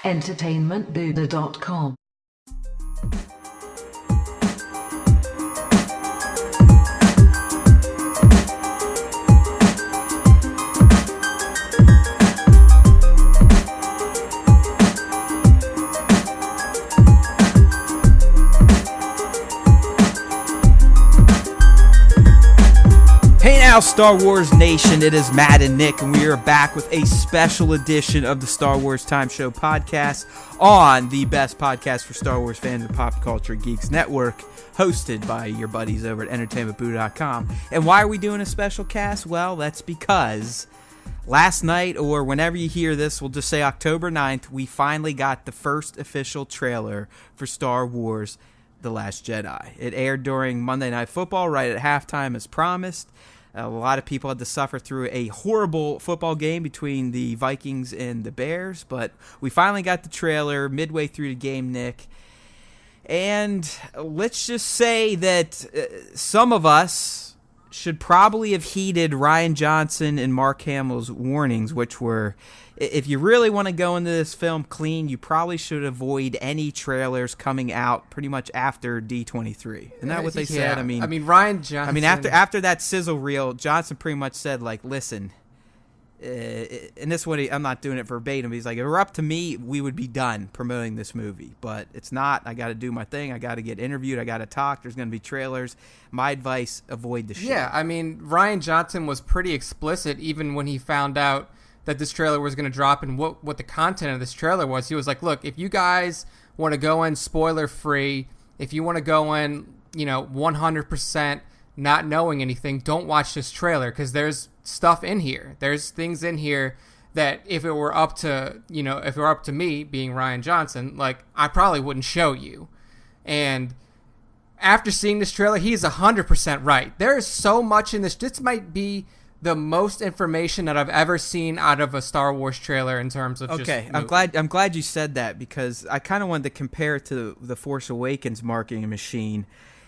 entertainmentbuddha.com. Hey now, Star Wars Nation, it is Matt and Nick, and we are back with a special edition of the Star Wars Time Show podcast on the best podcast for Star Wars fans and pop culture, Geeks Network, hosted by your buddies over at entertainmentbuddha.com. And why are we doing a special cast? Well, that's because last night, or whenever you hear this, we'll just say October 9th, we finally got the first official trailer for Star Wars The Last Jedi. It aired during Monday Night Football right at halftime as promised. A lot of people had to suffer through a horrible football game between the Vikings and the Bears, but we finally got the trailer midway through the game, Nick. And let's just say that some of us should probably have heeded Rian Johnson and Mark Hamill's warnings, which were, if you really want to go into this film clean, you probably should avoid any trailers coming out pretty much after D23. Isn't that what they said? I mean, Rian Johnson. I mean, after that sizzle reel, Johnson pretty much said, like, listen, and this one, I'm not doing it verbatim, but he's like, if it were up to me, we would be done promoting this movie. But it's not. I got to do my thing. I got to get interviewed. I got to talk. There's going to be trailers. My advice, avoid the shit. Yeah, I mean, Rian Johnson was pretty explicit even when he found out that this trailer was going to drop and what the content of this trailer was. He was like, look, if you guys want to go in spoiler free, if you want to go in, 100% not knowing anything, don't watch this trailer, because there's stuff in here. There's things in here that if it were up to, if it were up to me being Rian Johnson, like, I probably wouldn't show you. And after seeing this trailer, he's 100% right. There is so much in this. This might be the most information that I've ever seen out of a Star Wars trailer in terms of okay, just I'm glad you said that, because I kind of wanted to compare it to the Force Awakens marketing machine.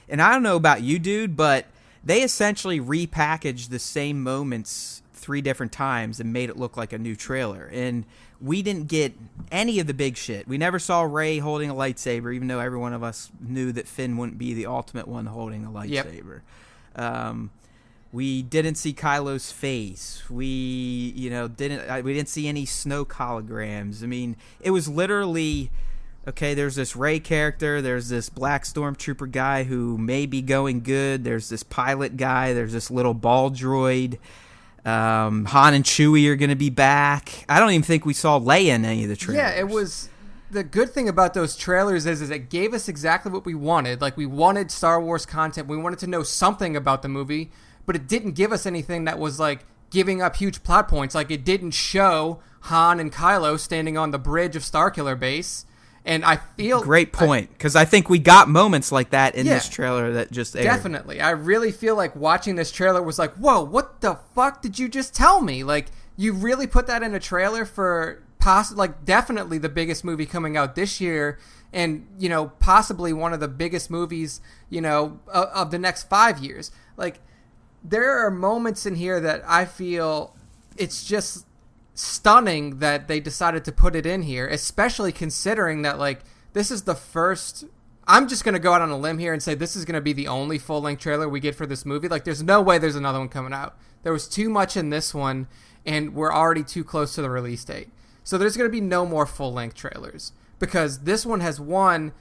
And I don't know about you, dude, but they essentially repackaged the same moments 3 different times and made it look like a new trailer. And we didn't get any of the big shit. We never saw Rey holding a lightsaber, even though every one of us knew that Finn wouldn't be the ultimate one holding a lightsaber. Yep. We didn't see Kylo's face. We didn't see any Snoke holograms. I mean, it was literally, okay, there's this Rey character, there's this black stormtrooper guy who may be going good, there's this pilot guy, there's this little ball droid. Han and Chewie are going to be back. I don't even think we saw Leia in any of the trailers. Yeah, it was. The good thing about those trailers is it gave us exactly what we wanted. Like, we wanted Star Wars content. We wanted to know something about the movie, but it didn't give us anything that was like giving up huge plot points. Like, it didn't show Han and Kylo standing on the bridge of Starkiller Base. And I feel great point, because I think we got moments like that in this trailer that just aired. Definitely. I really feel like watching this trailer was like, whoa, what the fuck did you just tell me? Like, you really put that in a trailer for definitely the biggest movie coming out this year, and possibly one of the biggest movies of the next 5 years. Like, there are moments in here that I feel it's just stunning that they decided to put it in here, especially considering that, like, this is the first. I'm just going to go out on a limb here and say this is going to be the only full-length trailer we get for this movie. Like, there's no way there's another one coming out. There was too much in this one, and we're already too close to the release date. So there's going to be no more full-length trailers, because this one has, one,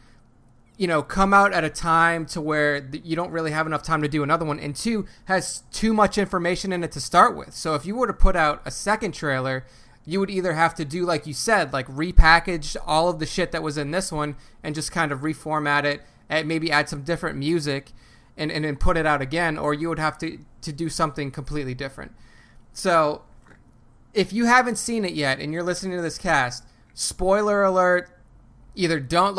come out at a time to where you don't really have enough time to do another one, and 2, has too much information in it to start with. So if you were to put out a second trailer, you would either have to do, like you said, like repackage all of the shit that was in this one and just kind of reformat it, and maybe add some different music and then put it out again, or you would have to do something completely different. So if you haven't seen it yet and you're listening to this cast, spoiler alert, either don't,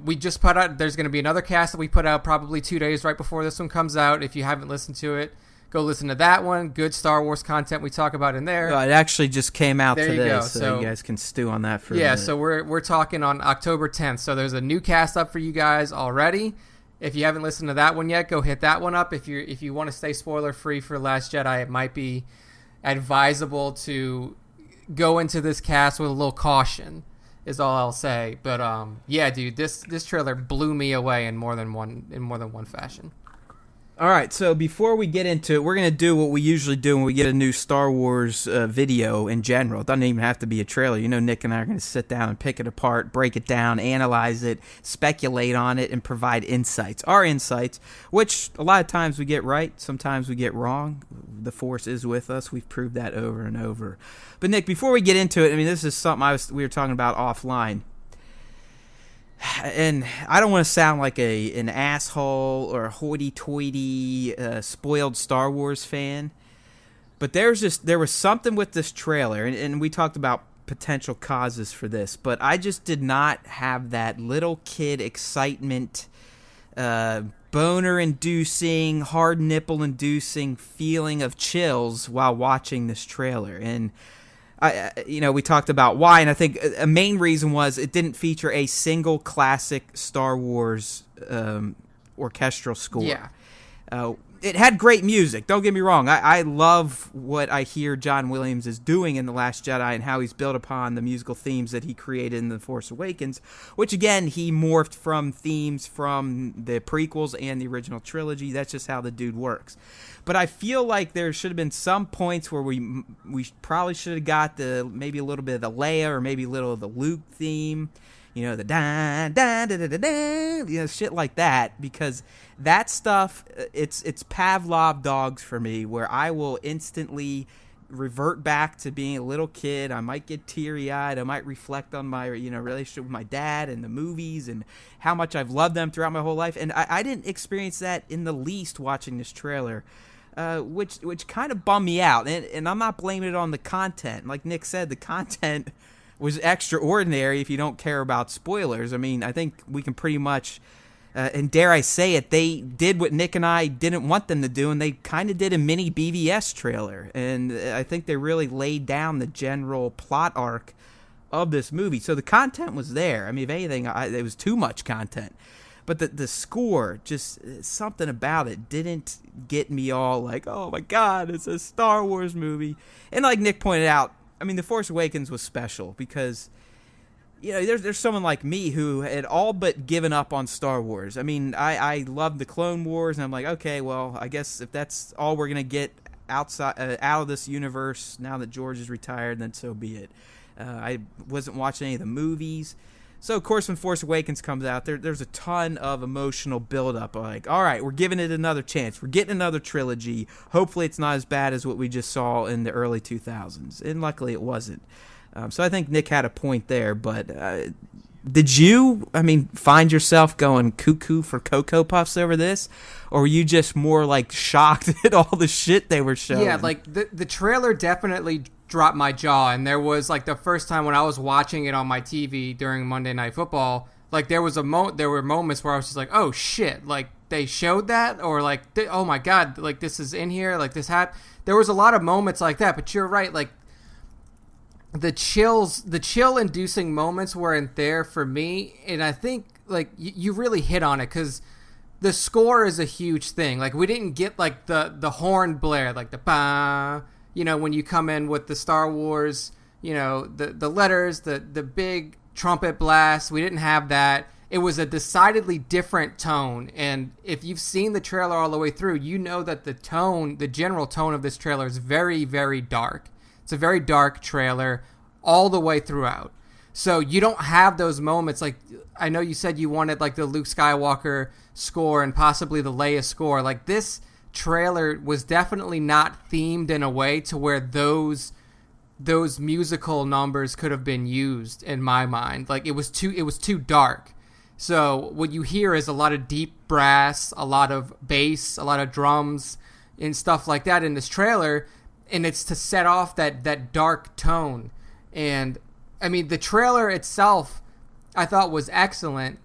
we just put out, there's going to be another cast that we put out probably 2 days right before this one comes out. If you haven't listened to it, go listen to that one. Good Star Wars content we talk about in there. It actually just came out there today, you go. So you guys can stew on that for a minute. Yeah, so we're talking on October 10th. So there's a new cast up for you guys already. If you haven't listened to that one yet, go hit that one up. If you want to stay spoiler free for Last Jedi, it might be advisable to go into this cast with a little caution. is all I'll say. But yeah, dude, this trailer blew me away in more than one fashion. All right, so before we get into it, we're going to do what we usually do when we get a new Star Wars video in general. It doesn't even have to be a trailer. You know, Nick and I are going to sit down and pick it apart, break it down, analyze it, speculate on it, and provide insights. Our insights, which a lot of times we get right, sometimes we get wrong. The Force is with us. We've proved that over and over. But, Nick, before we get into it, I mean, this is something we were talking about offline. And I don't want to sound like an asshole or a hoity-toity spoiled Star Wars fan, but there was something with this trailer, and we talked about potential causes for this, but I just did not have that little kid excitement, boner-inducing, hard nipple-inducing feeling of chills while watching this trailer. And we talked about why, and I think a main reason was it didn't feature a single classic Star Wars orchestral score. Yeah. It had great music, don't get me wrong. I love what I hear John Williams is doing in The Last Jedi and how he's built upon the musical themes that he created in The Force Awakens, which, again, he morphed from themes from the prequels and the original trilogy. That's just how the dude works. But I feel like there should have been some points where we probably should have got maybe a little bit of the Leia or maybe a little of the Luke theme, the da da da da da da, shit like that, because that stuff it's Pavlov dogs for me, where I will instantly revert back to being a little kid. I might get teary-eyed. I might reflect on my relationship with my dad and the movies and how much I've loved them throughout my whole life. And I didn't experience that in the least watching this trailer. Which kind of bummed me out, and I'm not blaming it on the content. Like Nick said, the content was extraordinary if you don't care about spoilers. I mean, I think we can pretty much, and dare I say it, they did what Nick and I didn't want them to do, and they kind of did a mini BVS trailer, and I think they really laid down the general plot arc of this movie. So the content was there. I mean, if anything, it was too much content. But the score, just something about it didn't get me all like, oh my God, it's a Star Wars movie. And like Nick pointed out, I mean, The Force Awakens was special because, there's someone like me who had all but given up on Star Wars. I mean, I loved the Clone Wars, and I'm like, okay, well, I guess if that's all we're going to get out of this universe now that George is retired, then so be it. I wasn't watching any of the movies. So, of course, when Force Awakens comes out, there's a ton of emotional buildup. Like, all right, we're giving it another chance. We're getting another trilogy. Hopefully it's not as bad as what we just saw in the early 2000s. And luckily it wasn't. So I think Nick had a point there. But did you, find yourself going cuckoo for Cocoa Puffs over this? Or were you just more, shocked at all the shit they were showing? Yeah, the trailer definitely dropped my jaw, and there was the first time when I was watching it on my TV during Monday Night Football, there were moments where I was just like, oh shit, they showed that, or oh my God, this is in here, this happened. There was a lot of moments like that, but you're right, the chill inducing moments weren't there for me, and I think you really hit on it, because the score is a huge thing. We didn't get the horn blare, the ba, when you come in with the Star Wars, the letters, the big trumpet blast. We didn't have that. It was a decidedly different tone. And if you've seen the trailer all the way through, you know that the general tone of this trailer is very, very dark. It's a very dark trailer all the way throughout. So you don't have those moments. I know you said you wanted the Luke Skywalker score and possibly the Leia score. This trailer was definitely not themed in a way to where those musical numbers could have been used in my mind. It was too dark. So what you hear is a lot of deep brass, a lot of bass, a lot of drums and stuff like that in this trailer, and it's to set off that dark tone. And the trailer itself I thought was excellent.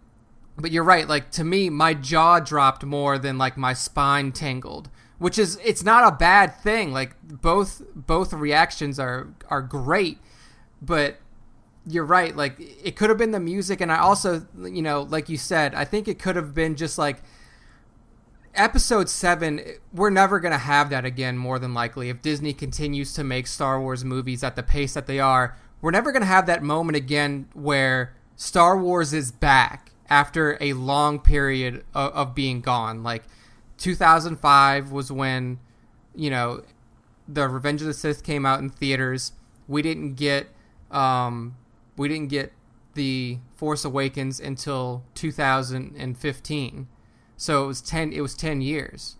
But you're right, to me, my jaw dropped more than, my spine tingled. Which it's not a bad thing. Both reactions are great. But you're right, it could have been the music. And I also, like you said, I think it could have been just, Episode 7, we're never going to have that again, more than likely. If Disney continues to make Star Wars movies at the pace that they are, we're never going to have that moment again where Star Wars is back after a long period of being gone. Like 2005 was when, you know, the Revenge of the Sith came out in theaters. We didn't get the Force Awakens until 2015. So it was 10 years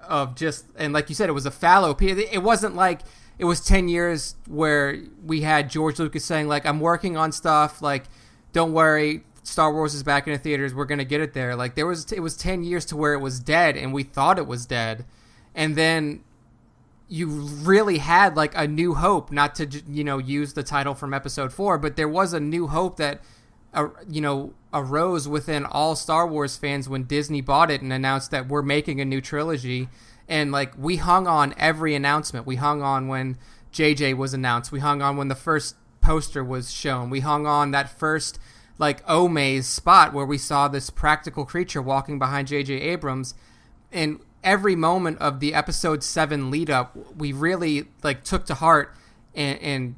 of just, and like you said, it was a fallow period. It wasn't like it was 10 years where we had George Lucas saying, like, I'm working on stuff, like, don't worry, Star Wars is back in the theaters, we're going to get it there. Like, it was 10 years to where it was dead, and we thought it was dead. And then you really had, like, a new hope, not to, you know, use the title from episode 4, but there was a new hope that, you know, arose within all Star Wars fans when Disney bought it and announced that we're making a new trilogy. And, like, we hung on every announcement. We hung on when JJ was announced. We hung on when the first poster was shown. We hung on that first, like, Omaze spot where we saw this practical creature walking behind JJ Abrams. And every moment of the episode 7 lead up, we really, like, took to heart and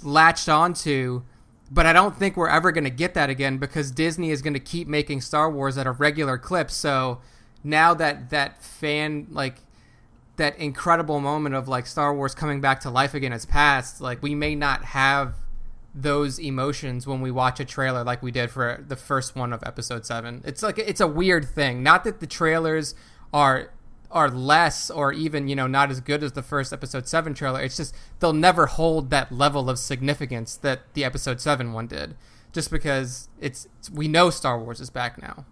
latched onto. But I don't think we're ever going to get that again because Disney is going to keep making Star Wars at a regular clip. So now that fan, like, that incredible moment of, like, Star Wars coming back to life again has passed, like, we may not have those emotions when we watch a trailer like we did for the first one of episode 7. It's like, it's a weird thing. Not that the trailers are less or even, you know, not as good as the first episode 7 trailer. It's just they'll never hold that level of significance that the episode 7 one did, just because we know Star Wars is back now.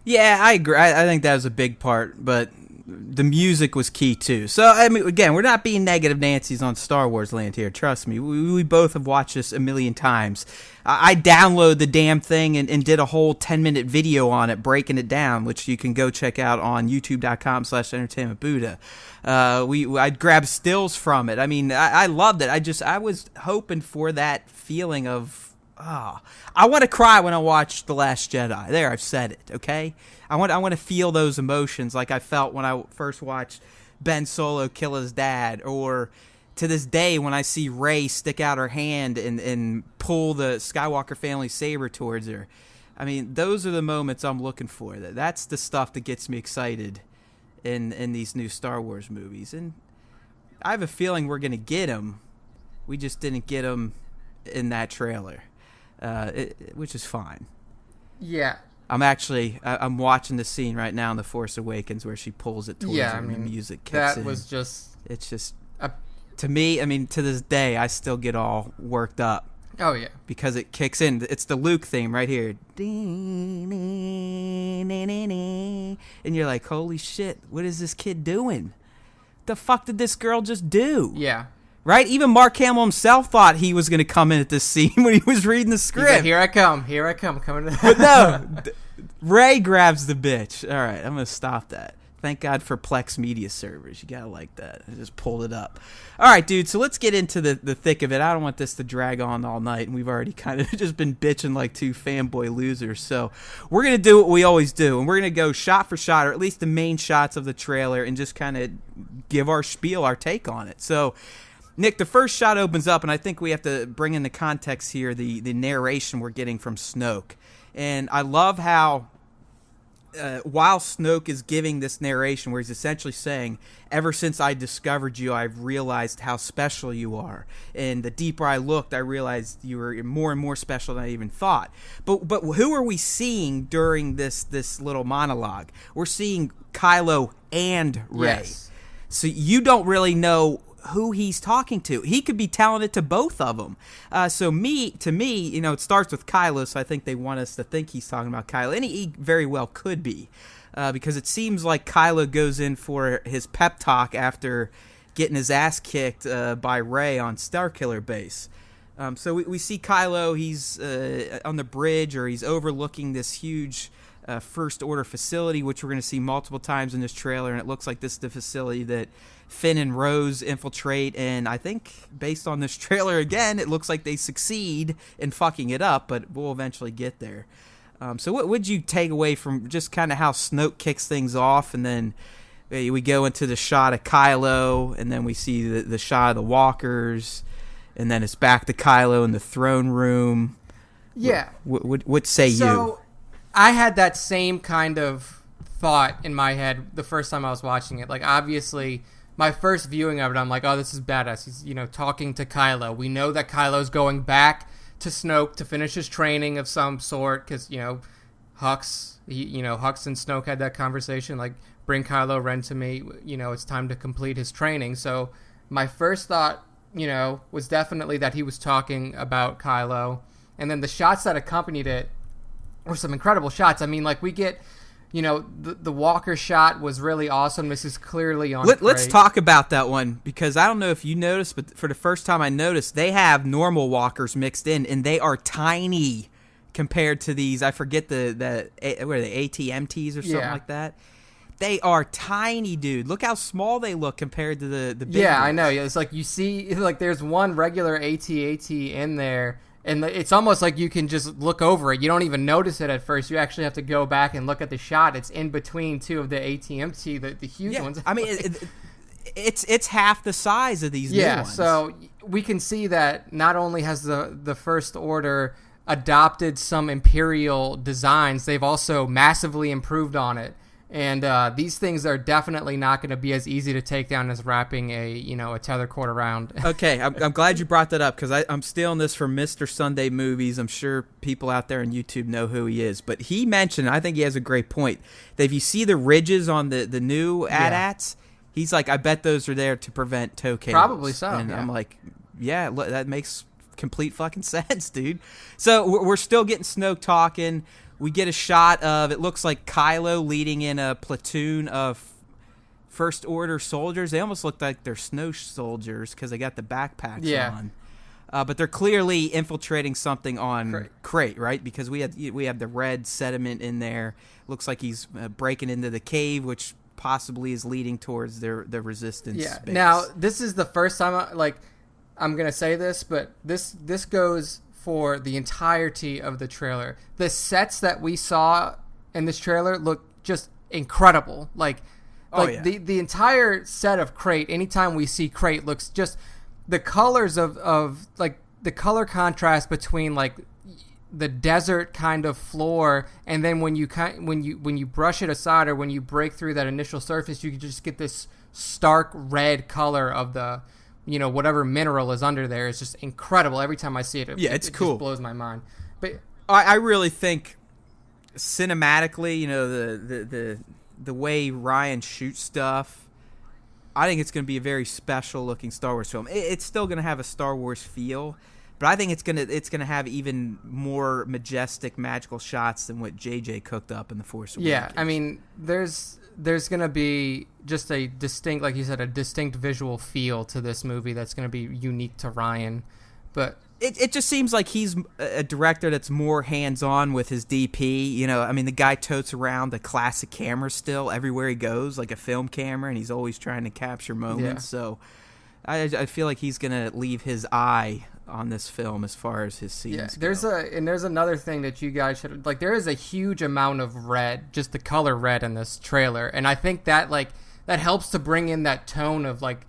Yeah, I agree. I think that was a big part, but the music was key too. So, I mean, again, we're not being negative Nancy's on Star Wars land here. Trust me. We both have watched this a million times. I downloaded the damn thing and did a whole 10-minute video on it, breaking it down, which you can go check out on youtube.com/entertainmentbuddha. I grabbed stills from it. I mean, I loved it. I was hoping for that feeling of, I want to cry when I watch The Last Jedi. There, I've said it, okay? I want to feel those emotions like I felt when I first watched Ben Solo kill his dad, or to this day when I see Rey stick out her hand and pull the Skywalker family saber towards her. I mean, those are the moments I'm looking for. That's the stuff that gets me excited in these new Star Wars movies. And I have a feeling we're going to get them. We just didn't get them in that trailer. Which is fine. Yeah. I'm watching the scene right now in The Force Awakens where she pulls it towards her and the music kicks in. That was just... It's just... to me, I mean, to this day, I still get all worked up. Oh, yeah. Because it kicks in. It's the Luke theme right here. And you're like, holy shit, what is this kid doing? The fuck did this girl just do? Yeah. Right? Even Mark Hamill himself thought he was going to come in at this scene when he was reading the script. Like, here I come, coming to But no, Ray grabs the bitch. All right, I'm going to stop that. Thank God for Plex media servers. You got to like that. I just pulled it up. All right, dude, so let's get into the thick of it. I don't want this to drag on all night, and we've already kind of just been bitching like two fanboy losers. So we're going to do what we always do, and we're going to go shot for shot, or at least the main shots of the trailer, and just kind of give our spiel, our take on it. So, Nick, the first shot opens up, and I think we have to bring in the context here, the narration we're getting from Snoke. And I love how while Snoke is giving this narration where he's essentially saying, ever since I discovered you, I've realized how special you are. And the deeper I looked, I realized you were more and more special than I even thought. But who are we seeing during this little monologue? We're seeing Kylo and Rey. Yes. So you don't really know who he's talking to. He could be telling it to both of them. To me, you know, it starts with Kylo, so I think they want us to think he's talking about Kylo, and he very well could be, because it seems like Kylo goes in for his pep talk after getting his ass kicked by Rey on Starkiller Base. So we see Kylo, he's on the bridge, or he's overlooking this huge First Order facility, which we're going to see multiple times in this trailer, and it looks like this is the facility that Finn and Rose infiltrate, and I think based on this trailer again, it looks like they succeed in fucking it up, but we'll eventually get there. So what would you take away from just kind of how Snoke kicks things off, and then we go into the shot of Kylo, and then we see the shot of the walkers, and then it's back to Kylo in the throne room. Yeah. What say you? So I had that same kind of thought in my head the first time I was watching it. Like, obviously, my first viewing of it, I'm like, oh, this is badass. He's, talking to Kylo. We know that Kylo's going back to Snoke to finish his training of some sort because, Hux, Hux and Snoke had that conversation, like, bring Kylo Ren to me. It's time to complete his training. So my first thought, was definitely that he was talking about Kylo. And then the shots that accompanied it were some incredible shots. I mean, like, we get, the Walker shot was really awesome. This is clearly on Let's talk about that one, because I don't know if you noticed, but for the first time I noticed, they have normal Walkers mixed in, and they are tiny compared to these. I forget what are they, ATMTs or something like that? They are tiny, dude. Look how small they look compared to the big ones. I know. It's like you see, like, there's one regular AT-AT in there, and it's almost like you can just look over it. You don't even notice it at first. You actually have to go back and look at the shot. It's in between two of the ATMT, the huge ones. I mean, it's half the size of these new ones. Yeah, so we can see that not only has the First Order adopted some Imperial designs, they've also massively improved on it. And these things are definitely not going to be as easy to take down as wrapping a tether cord around. Okay, I'm glad you brought that up, because I'm stealing this from Mr. Sunday Movies. I'm sure people out there on YouTube know who he is. But he mentioned, I think he has a great point, that if you see the ridges on the new AT-ATs, he's like, I bet those are there to prevent toe cables. Probably so. And I'm like, yeah, that makes complete fucking sense, dude. So we're still getting Snoke talking. We get a shot of, it looks like Kylo leading in a platoon of First Order soldiers. They almost look like they're snow soldiers because they got the backpacks on. But they're clearly infiltrating something on Crate, right? Because we have the red sediment in there. Looks like he's breaking into the cave, which possibly is leading towards the Resistance space. Now, this is the first time, I'm going to say this, but this goes for the entirety of the trailer. The sets that we saw in this trailer look just incredible. The entire set of Crate, anytime we see Crate, looks just, the colors of like the color contrast between like the desert kind of floor, and then when you brush it aside, or when you break through that initial surface, you can just get this stark red color of the whatever mineral is under there. Is just incredible. Every time I see it, it's cool. Just blows my mind. But I really think cinematically, the way Ryan shoots stuff, I think it's going to be a very special looking Star Wars film. It's still going to have a Star Wars feel, but I think it's going to have even more majestic, magical shots than what JJ cooked up in The Force Awakens. Yeah, I mean, there's going to be just a distinct, like you said, a distinct visual feel to this movie that's going to be unique to Ryan. But it just seems like he's a director that's more hands-on with his DP. I mean, the guy totes around a classic camera still everywhere he goes, like a film camera, and he's always trying to capture moments. Yeah. So I feel like he's going to leave his eye on this film as far as his scenes go. There's another thing that you guys should, like, there is a huge amount of red, just the color red in this trailer, and I think that that helps to bring in that tone of like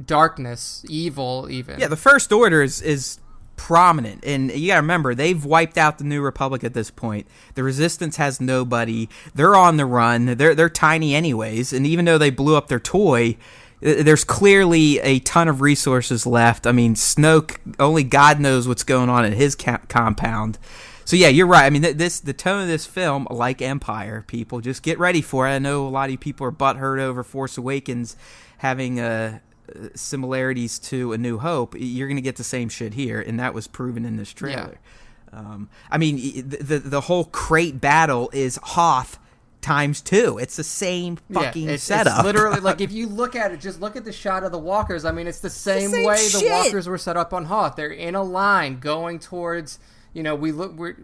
darkness, evil, even. Yeah, the First Order is prominent, and you gotta remember, they've wiped out the New Republic at this point. The Resistance has nobody. They're on the run. They're tiny anyways, and even though they blew up their toy, there's clearly a ton of resources left. I mean, Snoke, only God knows what's going on at his compound. So yeah, you're right. I mean, the tone of this film, like Empire, people, just get ready for it. I know a lot of you people are butthurt over Force Awakens having similarities to A New Hope. You're going to get the same shit here, and that was proven in this trailer. Yeah. I mean, the whole Crate battle is Hoth times 2. It's the same fucking setup. It's literally, like, if you look at it, just look at the shot of the walkers. I mean, it's the same way shit. The walkers were set up on Hoth. They're in a line going towards, we're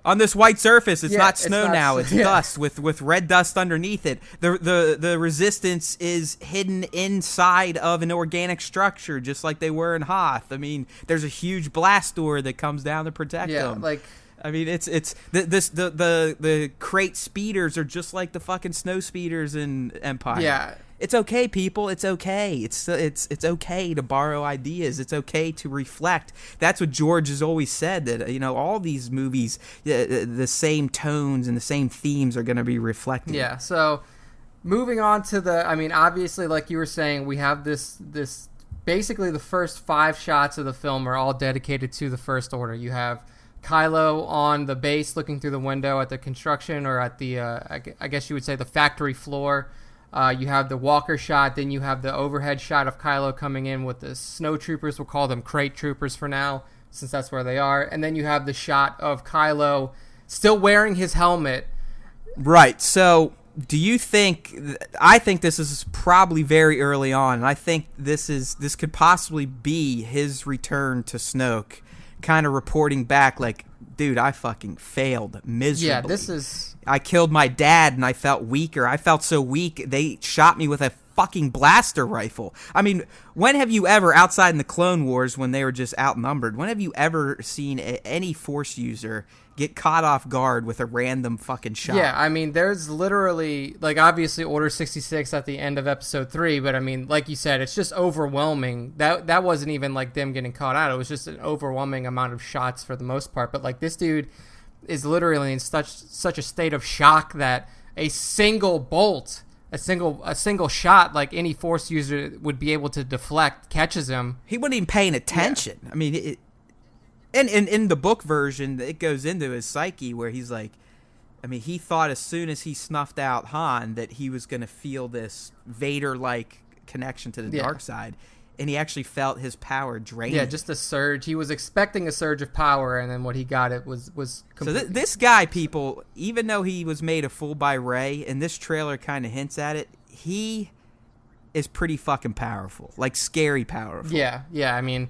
on this white surface. It's not snow now. It's dust with red dust underneath it. The Resistance is hidden inside of an organic structure, just like they were in Hoth. I mean, there's a huge blast door that comes down to protect them. I mean, it's the crate speeders are just like the fucking snow speeders in Empire. Yeah. It's okay, people. It's okay. It's okay to borrow ideas. It's okay to reflect. That's what George has always said, that, you know, all these movies, the same tones and the same themes are going to be reflected. Yeah. So moving on to I mean, obviously, like you were saying, we have this basically the first 5 shots of the film are all dedicated to the First Order. You have Kylo on the base looking through the window at the construction, or at the, I guess you would say, the factory floor. You have the Walker shot, then you have the overhead shot of Kylo coming in with the snow troopers. We'll call them crate troopers for now, since that's where they are. And then you have the shot of Kylo still wearing his helmet. Right. So do you think, I think this is probably very early on, and I think this could possibly be his return to Snoke, kind of reporting back like, dude, I fucking failed miserably. Yeah, I killed my dad and I felt weaker. I felt so weak, they shot me with a fucking blaster rifle. I mean, when have you ever, outside in the Clone Wars when they were just outnumbered, when have you ever seen any Force user get caught off guard with a random fucking shot? Yeah, I mean, there's literally, like, obviously Order 66 at the end of Episode 3, but I mean, like you said, it's just overwhelming. That wasn't even like them getting caught out. It was just an overwhelming amount of shots for the most part. But like, this dude is literally in such a state of shock that a single bolt, a single shot, like any Force user would be able to deflect, catches him. He wasn't even paying attention. Yeah. I mean, and in the book version, it goes into his psyche where he's like, I mean, he thought as soon as he snuffed out Han that he was going to feel this Vader-like connection to the dark side, and he actually felt his power drain. Yeah, just a surge. He was expecting a surge of power, and then what he got it was completely... So this guy, people, even though he was made a fool by Rey, and this trailer kind of hints at it, he is pretty fucking powerful, like scary powerful. Yeah, I mean...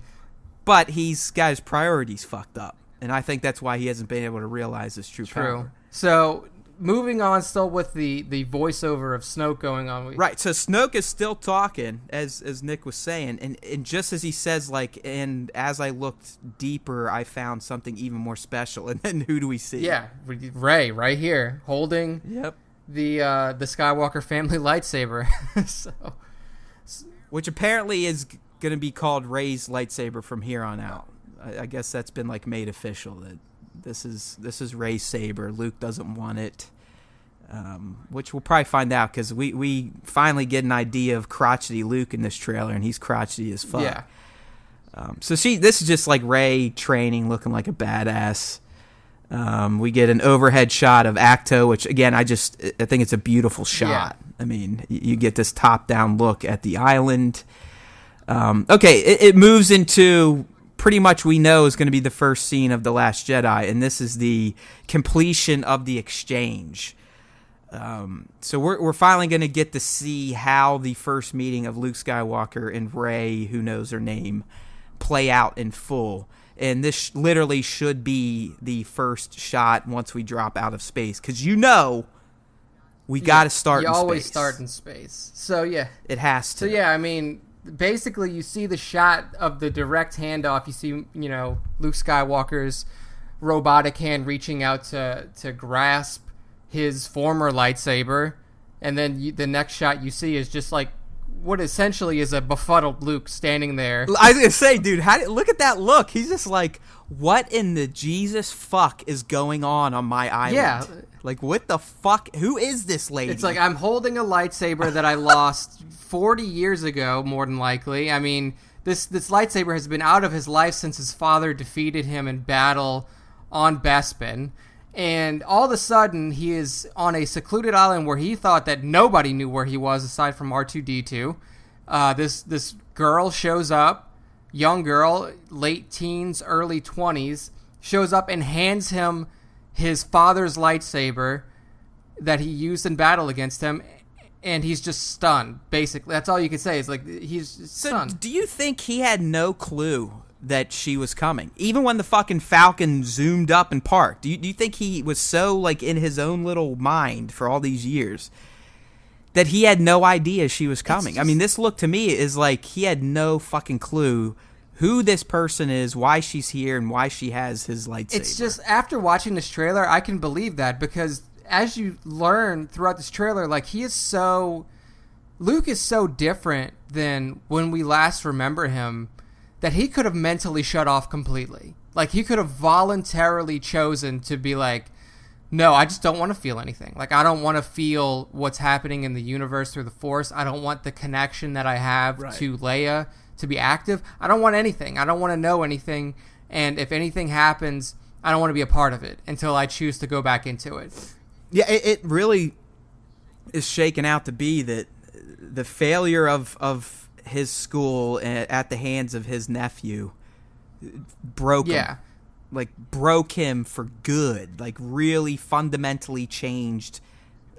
But he's got his priorities fucked up, and I think that's why he hasn't been able to realize his true power. So, moving on still with the voiceover of Snoke going on. Right, so Snoke is still talking, as Nick was saying, and just as he says, like, and as I looked deeper, I found something even more special. And then who do we see? Yeah, Rey right here, holding the Skywalker family lightsaber. Which apparently is going to be called Rey's lightsaber from here on out. I guess that's been like made official, that this is Rey's saber. Luke doesn't want it, which we'll probably find out, because we finally get an idea of crotchety Luke in this trailer, and he's crotchety as fuck. Yeah. So this is just like Rey training, looking like a badass. We get an overhead shot of Acto, which again I think it's a beautiful shot. Yeah. I mean, you get this top-down look at the island. Okay, it moves into pretty much we know is going to be the first scene of The Last Jedi, and this is the completion of the exchange. So we're finally going to get to see how the first meeting of Luke Skywalker and Rey, who knows her name, play out in full. And this literally should be the first shot once we drop out of space, because we got to start in space. You always start in space. So, yeah. It has to. So, yeah, I mean, basically you see the shot of the direct handoff. You see, Luke Skywalker's robotic hand reaching out to grasp his former lightsaber. And then the next shot you see is just like what essentially is a befuddled Luke standing there. I was going to say, dude, look at that look. He's just like, what in the Jesus fuck is going on my island? Yeah. Like, what the fuck? Who is this lady? It's like, I'm holding a lightsaber that I lost 40 years ago, more than likely. I mean, this lightsaber has been out of his life since his father defeated him in battle on Bespin. And all of a sudden, he is on a secluded island where he thought that nobody knew where he was aside from R2-D2. This girl shows up, young girl, late teens, early 20s, shows up and hands him his father's lightsaber that he used in battle against him, and he's just stunned, basically. That's all you can say. It's like, he's stunned. So, do you think he had no clue that she was coming, even when the fucking Falcon zoomed up and parked? Do you think he was so like in his own little mind for all these years that he had no idea she was coming? I mean, this look to me is like he had no fucking clue who this person is, why she's here, and why she has his lightsaber. It's just, after watching this trailer, I can believe that, because as you learn throughout this trailer, like, Luke is so different than when we last remember him that he could have mentally shut off completely. Like, he could have voluntarily chosen to be like, no, I just don't want to feel anything. Like, I don't want to feel what's happening in the universe through the Force. I don't want the connection that I have to Leia to be active. I don't want anything. I don't want to know anything. And if anything happens, I don't want to be a part of it until I choose to go back into it. Yeah, it really is shaken out to be that the failure of his school at the hands of his nephew broke him. Like, broke him for good. Like, really fundamentally changed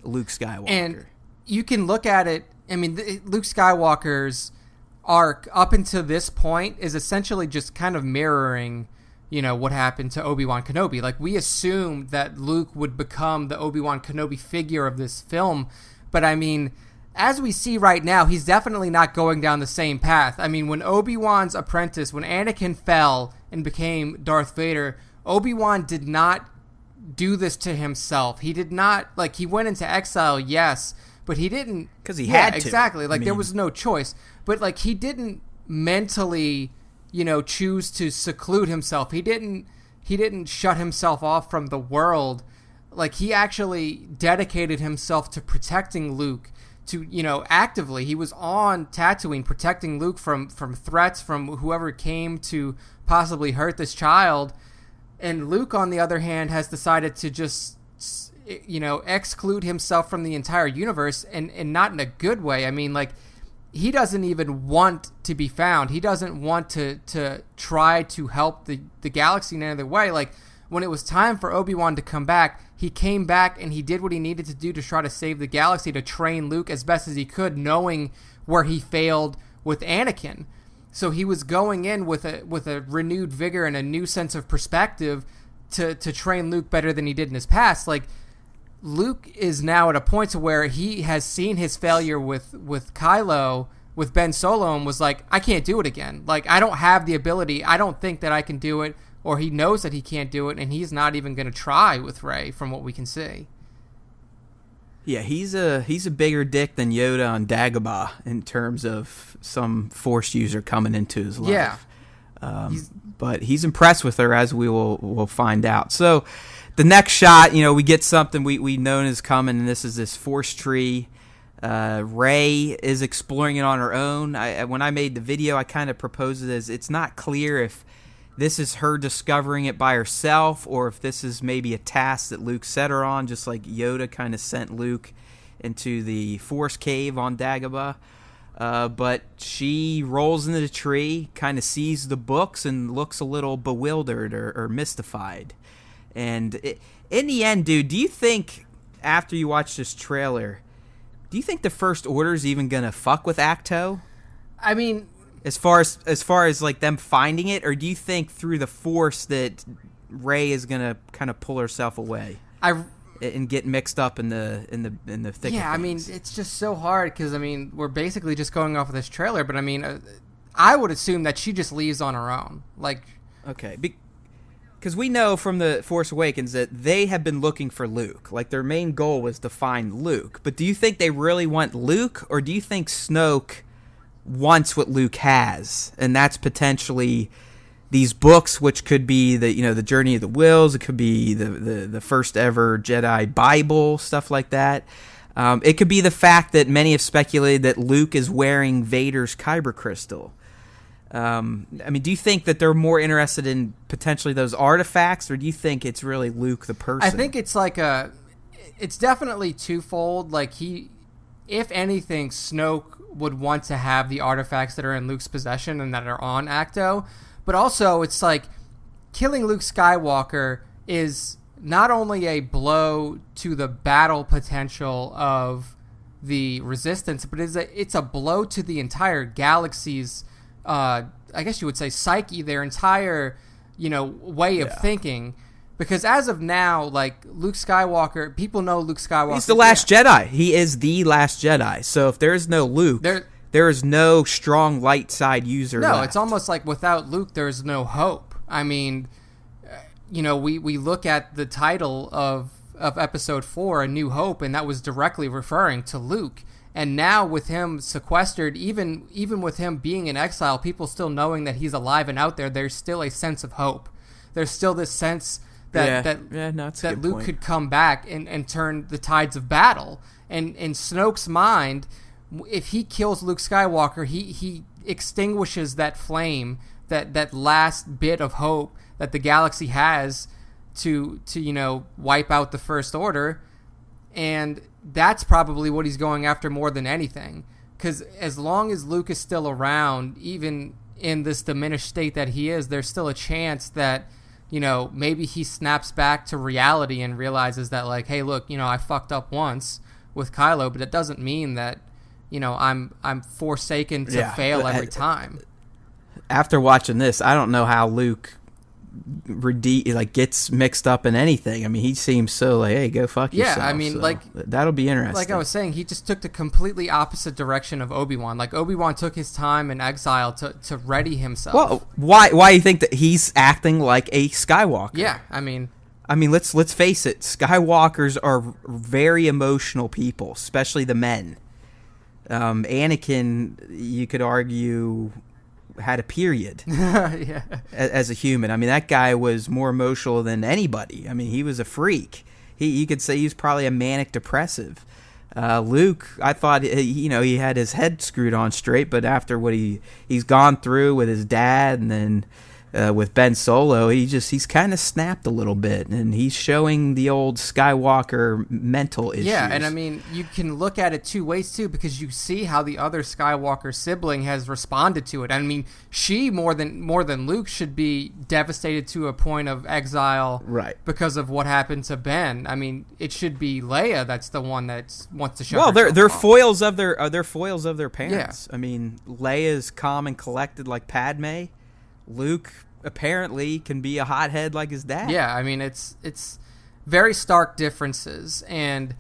Luke Skywalker. And you can look at it, I mean, Luke Skywalker's arc up until this point is essentially just kind of mirroring, you know, what happened to Obi-Wan Kenobi. Like, we assumed that Luke would become the Obi-Wan Kenobi figure of this film, but I mean, as we see right now, he's definitely not going down the same path. I mean, when Obi-Wan's apprentice, when Anakin fell and became Darth Vader, Obi-Wan did not do this to himself. He did not, like, he went into exile, yes, but he didn't... Because he had to. Exactly. Like, there was no choice. But, like, he didn't mentally, you know, choose to seclude himself. He didn't shut himself off from the world. Like, he actually dedicated himself to protecting Luke, to, you know, actively. He was on Tatooine protecting Luke from threats from whoever came to possibly hurt this child. And Luke, on the other hand, has decided to just, you know, exclude himself from the entire universe, and not in a good way. I mean, like, he doesn't even want to be found. He doesn't want to try to help the galaxy in any other way. Like, when it was time for Obi-Wan to come back, he came back and he did what he needed to do to try to save the galaxy, to train Luke as best as he could, knowing where he failed with Anakin. So he was going in with a renewed vigor and a new sense of perspective to train Luke better than he did in his past. Like, Luke is now at a point to where he has seen his failure with Kylo, with Ben Solo, and was like, I can't do it again. Like, I don't have the ability. I don't think that I can do it. Or he knows that he can't do it, and he's not even going to try with Rey, from what we can see. Yeah, he's a bigger dick than Yoda on Dagobah in terms of some Force user coming into his life. Yeah. But he's impressed with her, as we will find out. So the next shot, you know, we get something we known is coming, and this is this Force tree. Rey is exploring it on her own. When I made the video, I kind of proposed it as, it's not clear if this is her discovering it by herself, or if this is maybe a task that Luke set her on, just like Yoda kind of sent Luke into the Force cave on Dagobah. But she rolls into the tree, kind of sees the books, and looks a little bewildered or mystified. And in the end, dude, do you think, after you watch this trailer, do you think the First Order's even going to fuck with Acto? I mean, As far as like them finding it, or do you think through the Force that Rey is gonna kind of pull herself away and get mixed up in the thick? Yeah, I mean, it's just so hard, because I mean, we're basically just going off of this trailer, but I mean, I would assume that she just leaves on her own. Like, okay, because we know from the Force Awakens that they have been looking for Luke. Like, their main goal was to find Luke. But do you think they really want Luke, or do you think Snoke wants what Luke has, and that's potentially these books, which could be the Journey of the Wills, it could be the first ever Jedi Bible, stuff like that. It could be the fact that many have speculated that Luke is wearing Vader's kyber crystal. I mean, do you think that they're more interested in potentially those artifacts, or do you think it's really Luke the person? I think it's like it's definitely twofold. Like, if anything, Snoke would want to have the artifacts that are in Luke's possession and that are on Acto. But also, it's like, killing Luke Skywalker is not only a blow to the battle potential of the Resistance, but it's a blow to the entire galaxy's, I guess you would say, psyche, their entire, way of thinking. Because as of now, like, Luke Skywalker, people know Luke Skywalker. He's the last Jedi. He is the last Jedi. So if there is no Luke, there is no strong light side user No, left. it's almost like without Luke, there's no hope. I mean, we look at the title of Episode 4, A New Hope, and that was directly referring to Luke. And now with him sequestered, even with him being in exile, people still knowing that he's alive and out there, there's still a sense of hope. There's still this sense that Luke could come back and turn the tides of battle. And in Snoke's mind, if he kills Luke Skywalker, he extinguishes that flame, that last bit of hope that the galaxy has to wipe out the First Order. And that's probably what he's going after more than anything. Because as long as Luke is still around, even in this diminished state that he is, there's still a chance that, maybe he snaps back to reality and realizes that, like, hey, look, I fucked up once with Kylo, but it doesn't mean that, I'm forsaken to fail every time. After watching this, I don't know how Luke gets mixed up in anything. I mean, he seems so like, hey, go fuck yourself. Yeah, I mean, so that'll be interesting. Like I was saying, he just took the completely opposite direction of Obi-Wan. Like, Obi-Wan took his time in exile to ready himself. Well, why do you think that he's acting like a Skywalker? Yeah, I mean, let's face it. Skywalkers are very emotional people, especially the men. Anakin, you could argue, had a period as a human. I mean, that guy was more emotional than anybody. I mean, he was a freak. You could say he was probably a manic depressive. Luke, I thought, he had his head screwed on straight, but after what he's gone through with his dad and then with Ben Solo, he's kind of snapped a little bit, and he's showing the old Skywalker mental issues. Yeah, and I mean, you can look at it two ways too, because you see how the other Skywalker sibling has responded to it. I mean, she more than Luke should be devastated to a point of exile, right? Because of what happened to Ben. I mean, it should be Leia that's the one that wants to show. Well, they're foils of their parents. Yeah. I mean, Leia's calm and collected like Padme. Luke apparently can be a hothead like his dad. Yeah, I mean, it's very stark differences, and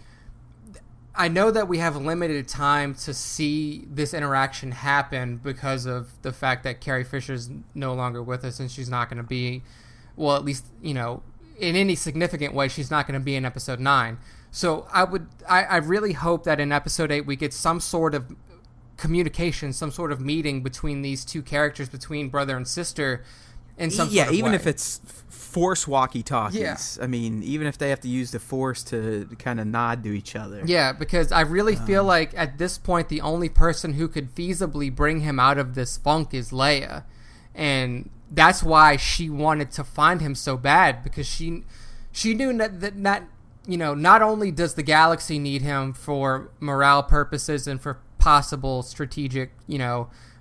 I know that we have limited time to see this interaction happen because of the fact that Carrie Fisher's no longer with us, and she's not going to be, well, at least, in any significant way, she's not going to be in Episode 9. So I really hope that in Episode 8 we get some sort of communication, some sort of meeting between these two characters, between brother and sister, in some sort of even way. if it's Force walkie-talkies. Yeah. I mean, even if they have to use the Force to kind of nod to each other. Yeah, because I really feel like at this point the only person who could feasibly bring him out of this funk is Leia, and that's why she wanted to find him so bad, because she knew that not only does the galaxy need him for morale purposes and for possible strategic,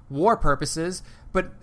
war purposes, but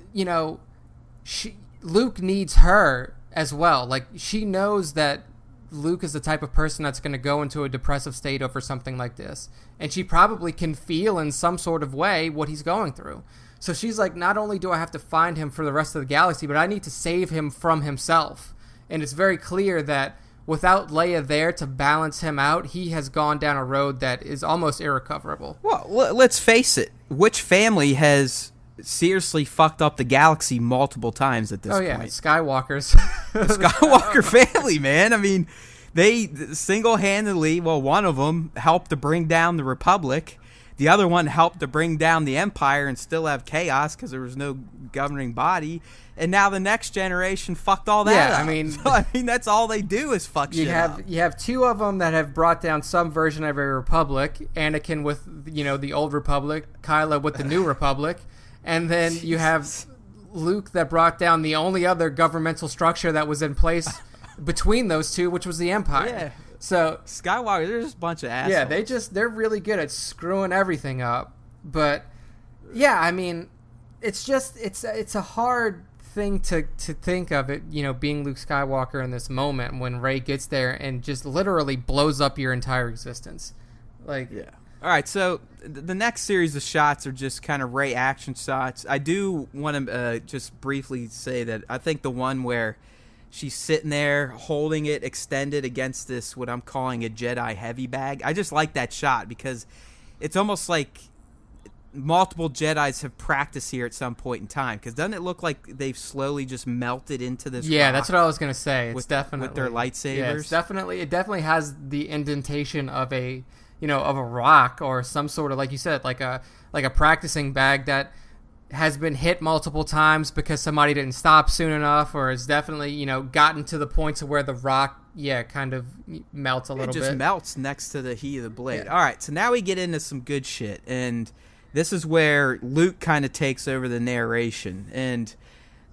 Luke needs her as well. Like, she knows that Luke is the type of person that's going to go into a depressive state over something like this, and she probably can feel in some sort of way what he's going through. So she's like, not only do I have to find him for the rest of the galaxy, but I need to save him from himself. And it's very clear that without Leia there to balance him out, he has gone down a road that is almost irrecoverable. Well, let's face it. Which family has seriously fucked up the galaxy multiple times at this point? Oh, yeah, Skywalkers. The Skywalker family, man. I mean, they single-handedly, well, one of them helped to bring down the Republic. The other one helped to bring down the Empire and still have chaos because there was no governing body. And now the next generation fucked all that up. I mean, that's all they do is fuck shit up. You have two of them that have brought down some version of a republic. Anakin with, the old republic. Kylo with the new republic. And then you have Luke that brought down the only other governmental structure that was in place between those two, which was the Empire. Yeah. So Skywalker, they're just a bunch of assholes. Yeah, they're really good at screwing everything up. But yeah, I mean, it's a hard thing to think of it, being Luke Skywalker in this moment when Rey gets there and just literally blows up your entire existence. Like, yeah. All right, so the next series of shots are just kind of Rey action shots. I do want to just briefly say that I think the one where she's sitting there holding it extended against this, what I'm calling a Jedi heavy bag, I just like that shot because it's almost like multiple Jedis have practiced here at some point in time, because doesn't it look like they've slowly just melted into this rock that's what I was gonna say. It's definitely with their lightsabers. Yeah, it definitely has the indentation of a of a rock or some sort of, like you said, like a practicing bag that has been hit multiple times because somebody didn't stop soon enough, or has definitely gotten to the point to where the rock kind of melts a little bit. It just melts next to the heat of the blade. All right, so now we get into some good shit, and this is where Luke kind of takes over the narration, and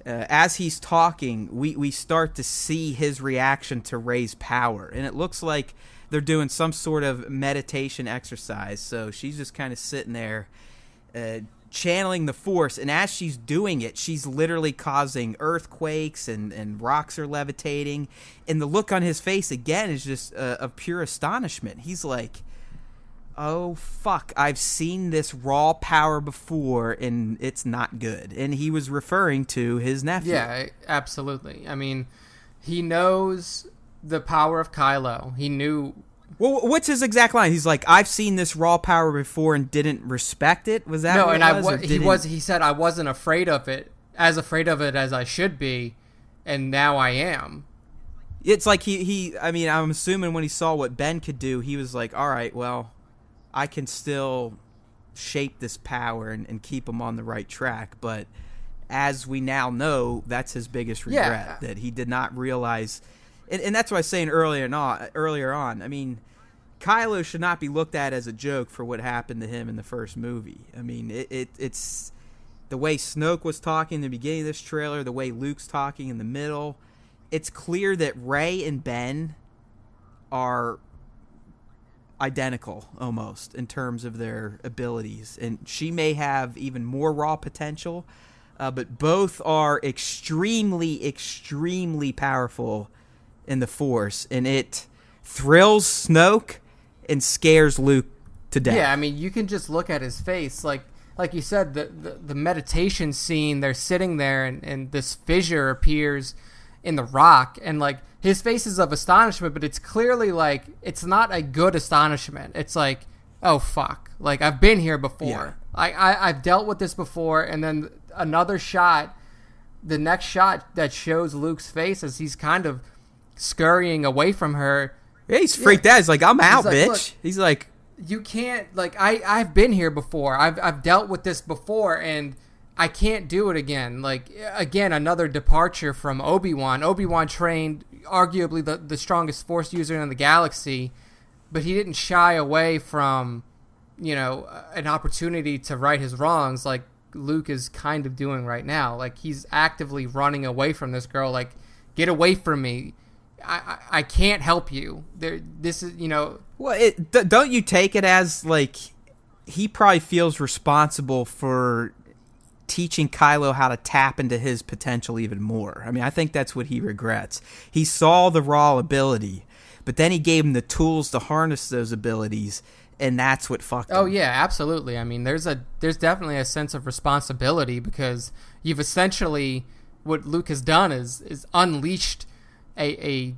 as he's talking, we start to see his reaction to Rey's power, and it looks like they're doing some sort of meditation exercise. So she's just kind of sitting there channeling the Force, and as she's doing it, she's literally causing earthquakes, and rocks are levitating, and the look on his face again is just of pure astonishment. He's like, oh fuck, I've seen this raw power before, and it's not good. And he was referring to his nephew. Yeah, absolutely. I mean, he knows the power of Kylo. He knew. Well, what's his exact line? He's like, I've seen this raw power before and didn't respect it. Was that no? What and it was, He said I wasn't afraid of it as I should be, and now I am. It's like he. I mean, I'm assuming when he saw what Ben could do, he was like, all right, well, I can still shape this power and keep him on the right track. But as we now know, that's his biggest regret, that he did not realize. And that's what I was saying earlier on. I mean, Kylo should not be looked at as a joke for what happened to him in the first movie. I mean, it's the way Snoke was talking in the beginning of this trailer, the way Luke's talking in the middle. It's clear that Rey and Ben are identical almost in terms of their abilities, and she may have even more raw potential, but both are extremely, extremely powerful in the Force, and it thrills Snoke and scares Luke to death. Yeah, I mean, you can just look at his face, like you said, the meditation scene. They're sitting there, and this fissure appears in the rock, and like his face is of astonishment, but it's clearly like it's not a good astonishment. It's like, oh fuck, like I've been here before. Yeah. I've dealt with this before. And then another shot, the next shot that shows Luke's face as he's kind of scurrying away from her. Yeah, he's freaked out. He's like, I'm out, bitch. Look, he's like, you can't, like, I've been here before. I've dealt with this before, and I can't do it again. Like, again, another departure from Obi-Wan. Obi-Wan trained arguably the strongest Force user in the galaxy, but he didn't shy away from, an opportunity to right his wrongs like Luke is kind of doing right now. Like, he's actively running away from this girl. Like, get away from me. I can't help you. This is, Well, don't you take it as, like, he probably feels responsible for teaching Kylo how to tap into his potential even more. I mean, I think that's what he regrets. He saw the raw ability, but then he gave him the tools to harness those abilities, and that's what fucked him. Oh, yeah, absolutely. I mean, there's definitely a sense of responsibility, because you've essentially, what Luke has done is unleashed a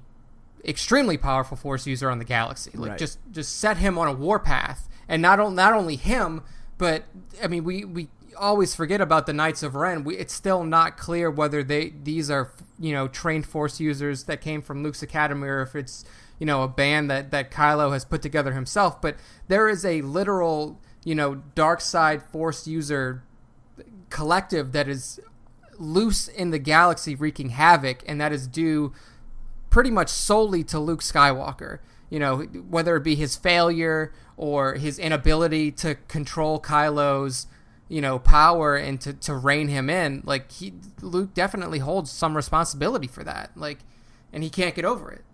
extremely powerful Force user on the galaxy. Like, right. just set him on a warpath, and not only him, but I mean, we always forget about the Knights of Ren. It's still not clear whether these are trained Force users that came from Luke's academy, or if it's a band that Kylo has put together himself. But there is a literal dark side Force user collective that is loose in the galaxy, wreaking havoc, and that is due pretty much solely to Luke Skywalker. Whether it be his failure or his inability to control Kylo's power and to rein him in. Like, Luke definitely holds some responsibility for that. Like, and he can't get over it.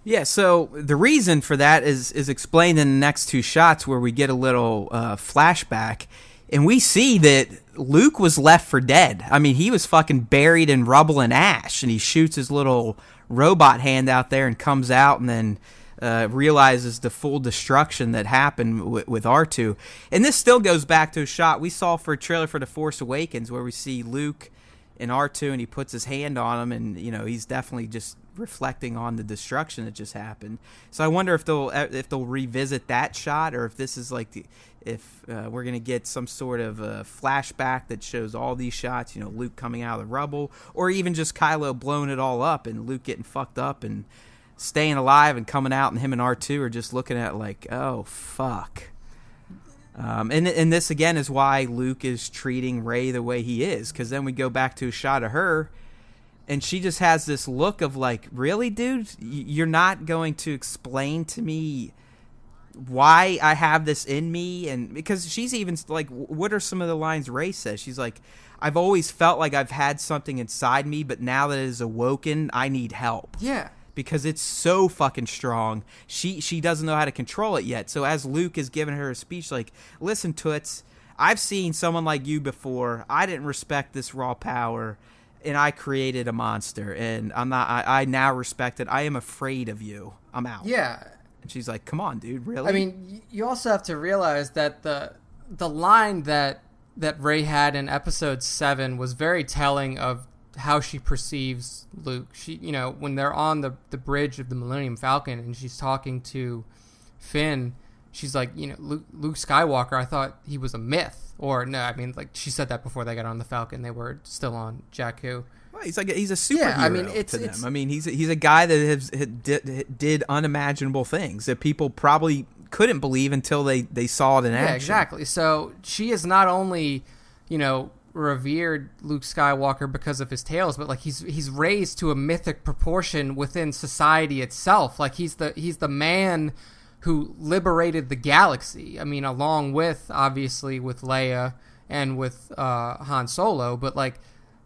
Yeah, so the reason for that is explained in the next two shots, where we get a little flashback, and we see that Luke was left for dead. I mean, he was fucking buried in rubble and ash, and he shoots his little robot hand out there and comes out, and then realizes the full destruction that happened with R2. And this still goes back to a shot we saw for a trailer for The Force Awakens, where we see Luke in R2 and he puts his hand on him, and he's definitely just reflecting on the destruction that just happened. So I wonder if they'll revisit that shot, or if this is like if we're gonna get some sort of a flashback that shows all these shots, Luke coming out of the rubble, or even just Kylo blowing it all up and Luke getting fucked up and staying alive and coming out, and him and R2 are just looking at like, oh fuck. And this again is why Luke is treating Rey the way he is, because then we go back to a shot of her, and she just has this look of like, really, dude? You're not going to explain to me why I have this in me? And because she's even like, what are some of the lines Rey says? She's like, I've always felt like I've had something inside me, but now that it is awoken, I need help. Yeah. Because it's so fucking strong. She doesn't know how to control it yet. So as Luke is giving her a speech like, listen, Toots, I've seen someone like you before. I didn't respect this raw power, and I created a monster, and I now respect it. I am afraid of you. I'm out. Yeah. And she's like, come on, dude, really? I mean, you also have to realize that the line that Rey had in episode 7 was very telling of how she perceives Luke. She, when they're on the bridge of the Millennium Falcon and she's talking to Finn, she's like, Luke Skywalker, I thought he was a myth. Or no, I mean, like, she said that before they got on the Falcon. They were still on Jakku. Well, he's a superhero. Yeah, I mean, to them. I mean, he's a guy that did unimaginable things that people probably couldn't believe until they saw it in action. Yeah, exactly. So she is not only, revered Luke Skywalker because of his tales, but like he's raised to a mythic proportion within society itself. Like he's the man who liberated the galaxy. I mean, along with obviously with Leia and with Han Solo, but like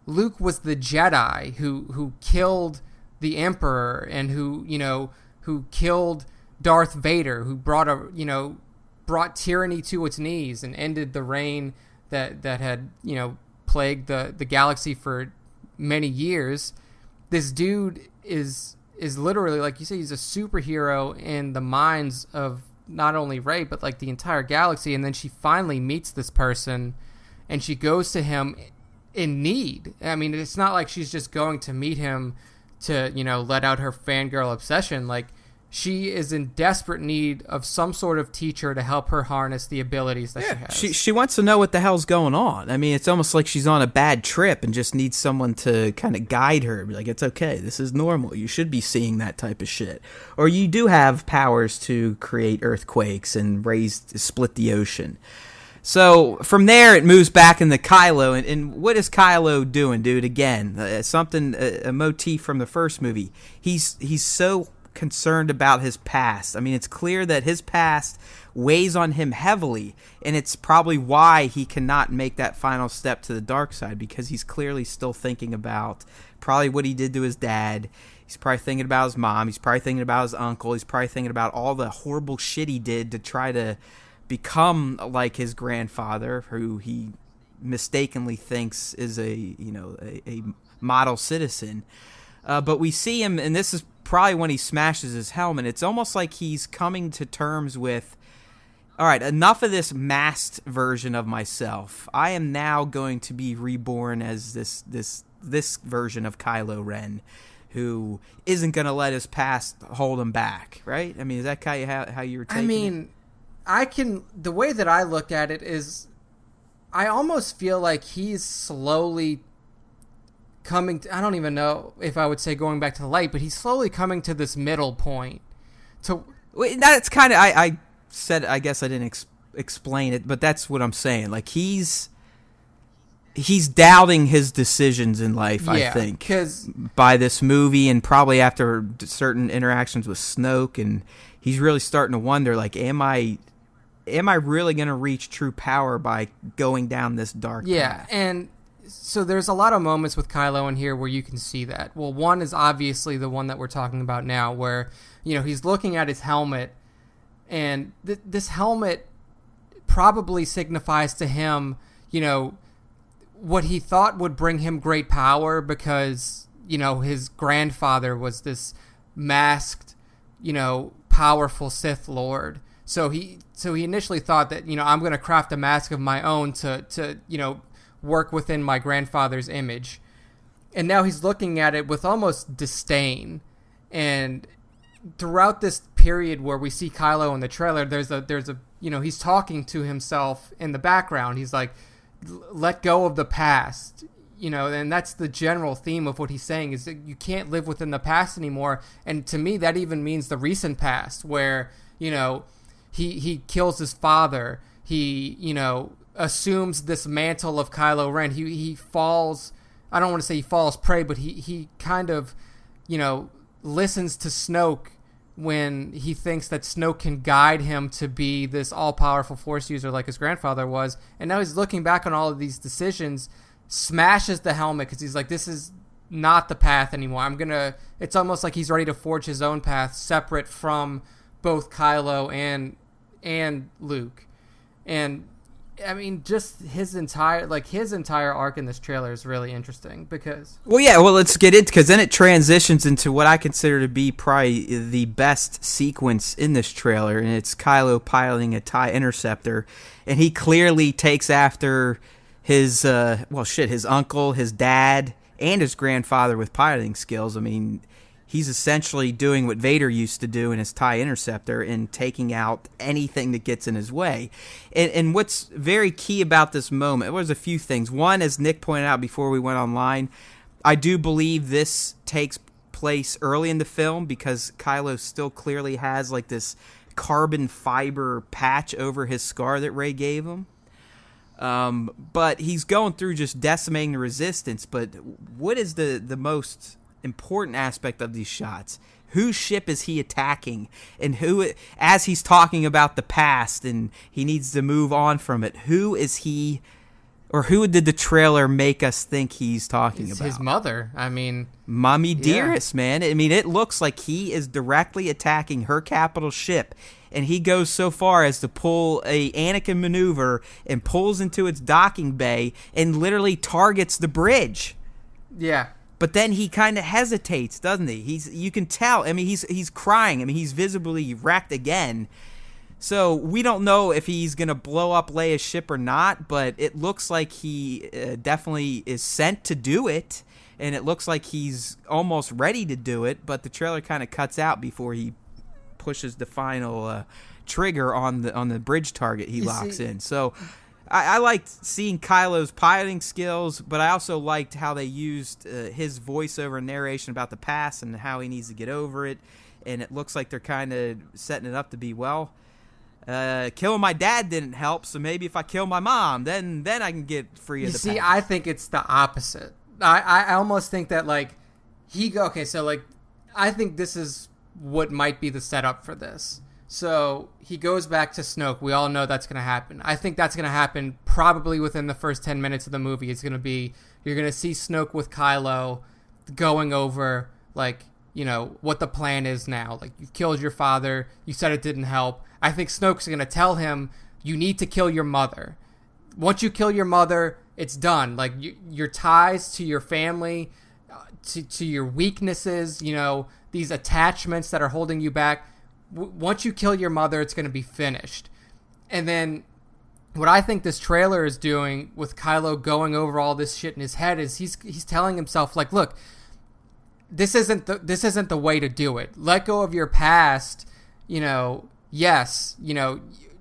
Luke was the Jedi who killed the Emperor and who killed Darth Vader, who brought tyranny to its knees and ended the reign that had plagued the galaxy for many years. This dude is literally, like you say, he's a superhero in the minds of not only Rey but like the entire galaxy. And then she finally meets this person, and she goes to him in need. I mean, it's not like she's just going to meet him to let out her fangirl obsession. Like, she is in desperate need of some sort of teacher to help her harness the abilities that she has. She wants to know what the hell's going on. I mean, it's almost like she's on a bad trip and just needs someone to kind of guide her. Be like, it's okay. This is normal. You should be seeing that type of shit. Or you do have powers to create earthquakes and split the ocean. So from there, it moves back into Kylo. And what is Kylo doing, dude? Again, a motif from the first movie. He's so concerned about his past. I mean, it's clear that his past weighs on him heavily, and it's probably why he cannot make that final step to the dark side, because he's clearly still thinking about probably what he did to his dad. He's probably thinking about his mom. He's probably thinking about his uncle. He's probably thinking about all the horrible shit he did to try to become like his grandfather, who he mistakenly thinks is a model citizen. But we see him, and this is probably when he smashes his helmet. It's almost like he's coming to terms with, all right, enough of this masked version of myself. I am now going to be reborn as this version of Kylo Ren, who isn't going to let his past hold him back, right? I mean, is that kind of how you were taking it? The way that I look at it is, I almost feel like he's slowly coming to, I don't even know if I would say going back to the light, but he's slowly coming to this middle point. That's kind of, I said, I guess I didn't explain it, but that's what I'm saying. Like, he's doubting his decisions in life, I think, by this movie, and probably after certain interactions with Snoke, and he's really starting to wonder, like, am I really going to reach true power by going down this dark path? Yeah, and so there's a lot of moments with Kylo in here where you can see that. Well, one is obviously the one that we're talking about now, where he's looking at his helmet, and this helmet probably signifies to him, what he thought would bring him great power, because his grandfather was this masked, powerful Sith Lord. So he initially thought that I'm going to craft a mask of my own to work within my grandfather's image. and now he's looking at it with almost disdain. And throughout this period where we see Kylo in the trailer, there's a he's talking to himself in the background. He's like, let go of the past, and that's the general theme of what he's saying, is that you can't live within the past anymore. And to me, that even means the recent past, where, he kills his father. He, assumes this mantle of Kylo Ren. He falls, I don't want to say he falls prey, but he kind of, listens to Snoke when he thinks that Snoke can guide him to be this all-powerful Force user like his grandfather was. And now he's looking back on all of these decisions, smashes the helmet because he's like, this is not the path anymore. It's almost like he's ready to forge his own path separate from both Kylo and Luke. And I mean, just his entire arc in this trailer is really interesting because... Well, let's get into, because then it transitions into what I consider to be probably the best sequence in this trailer, and it's Kylo piloting a TIE Interceptor, and he clearly takes after his uncle, his dad, and his grandfather with piloting skills. I mean, he's essentially doing what Vader used to do in his TIE Interceptor and taking out anything that gets in his way. And what's very key about this moment, there's a few things. One, as Nick pointed out before we went online, I do believe this takes place early in the film because Kylo still clearly has like this carbon fiber patch over his scar that Rey gave him. But he's going through just decimating the Resistance. But what is the most important aspect of these shots? Whose ship is he attacking? And who, as he's talking about the past and he needs to move on from it, who is he, or who did the trailer make us think he's talking about? His mother. I mean, Mommy Dearest, man. I mean, it looks like he is directly attacking her capital ship, and he goes so far as to pull a Anakin maneuver and pulls into its docking bay and literally targets the bridge. Yeah. But then he kind of hesitates, doesn't he? You can tell. I mean, he's crying. I mean, he's visibly wrecked again. So we don't know if he's going to blow up Leia's ship or not, but it looks like he definitely is sent to do it, and it looks like he's almost ready to do it, but the trailer kind of cuts out before he pushes the final trigger on the bridge target he locks in. So I liked seeing Kylo's piloting skills, but I also liked how they used his voiceover narration about the past and how he needs to get over it. And it looks like they're kind of setting it up to be, killing my dad didn't help, so maybe if I kill my mom, then I can get free of the past. You see, I think it's the opposite. I almost think that, like, I think this is what might be the setup for this. So he goes back to Snoke. We all know that's going to happen. I think that's going to happen probably within the first 10 minutes of the movie. It's going to be, you're going to see Snoke with Kylo going over, like, what the plan is now. Like, you've killed your father. You said it didn't help. I think Snoke's going to tell him, you need to kill your mother. Once you kill your mother, it's done. Like, your ties to your family, to your weaknesses, these attachments that are holding you back, once you kill your mother, it's going to be finished. And then what I think this trailer is doing with Kylo going over all this shit in his head is he's telling himself, like, look, this isn't the way to do it. Let go of your past. Yes,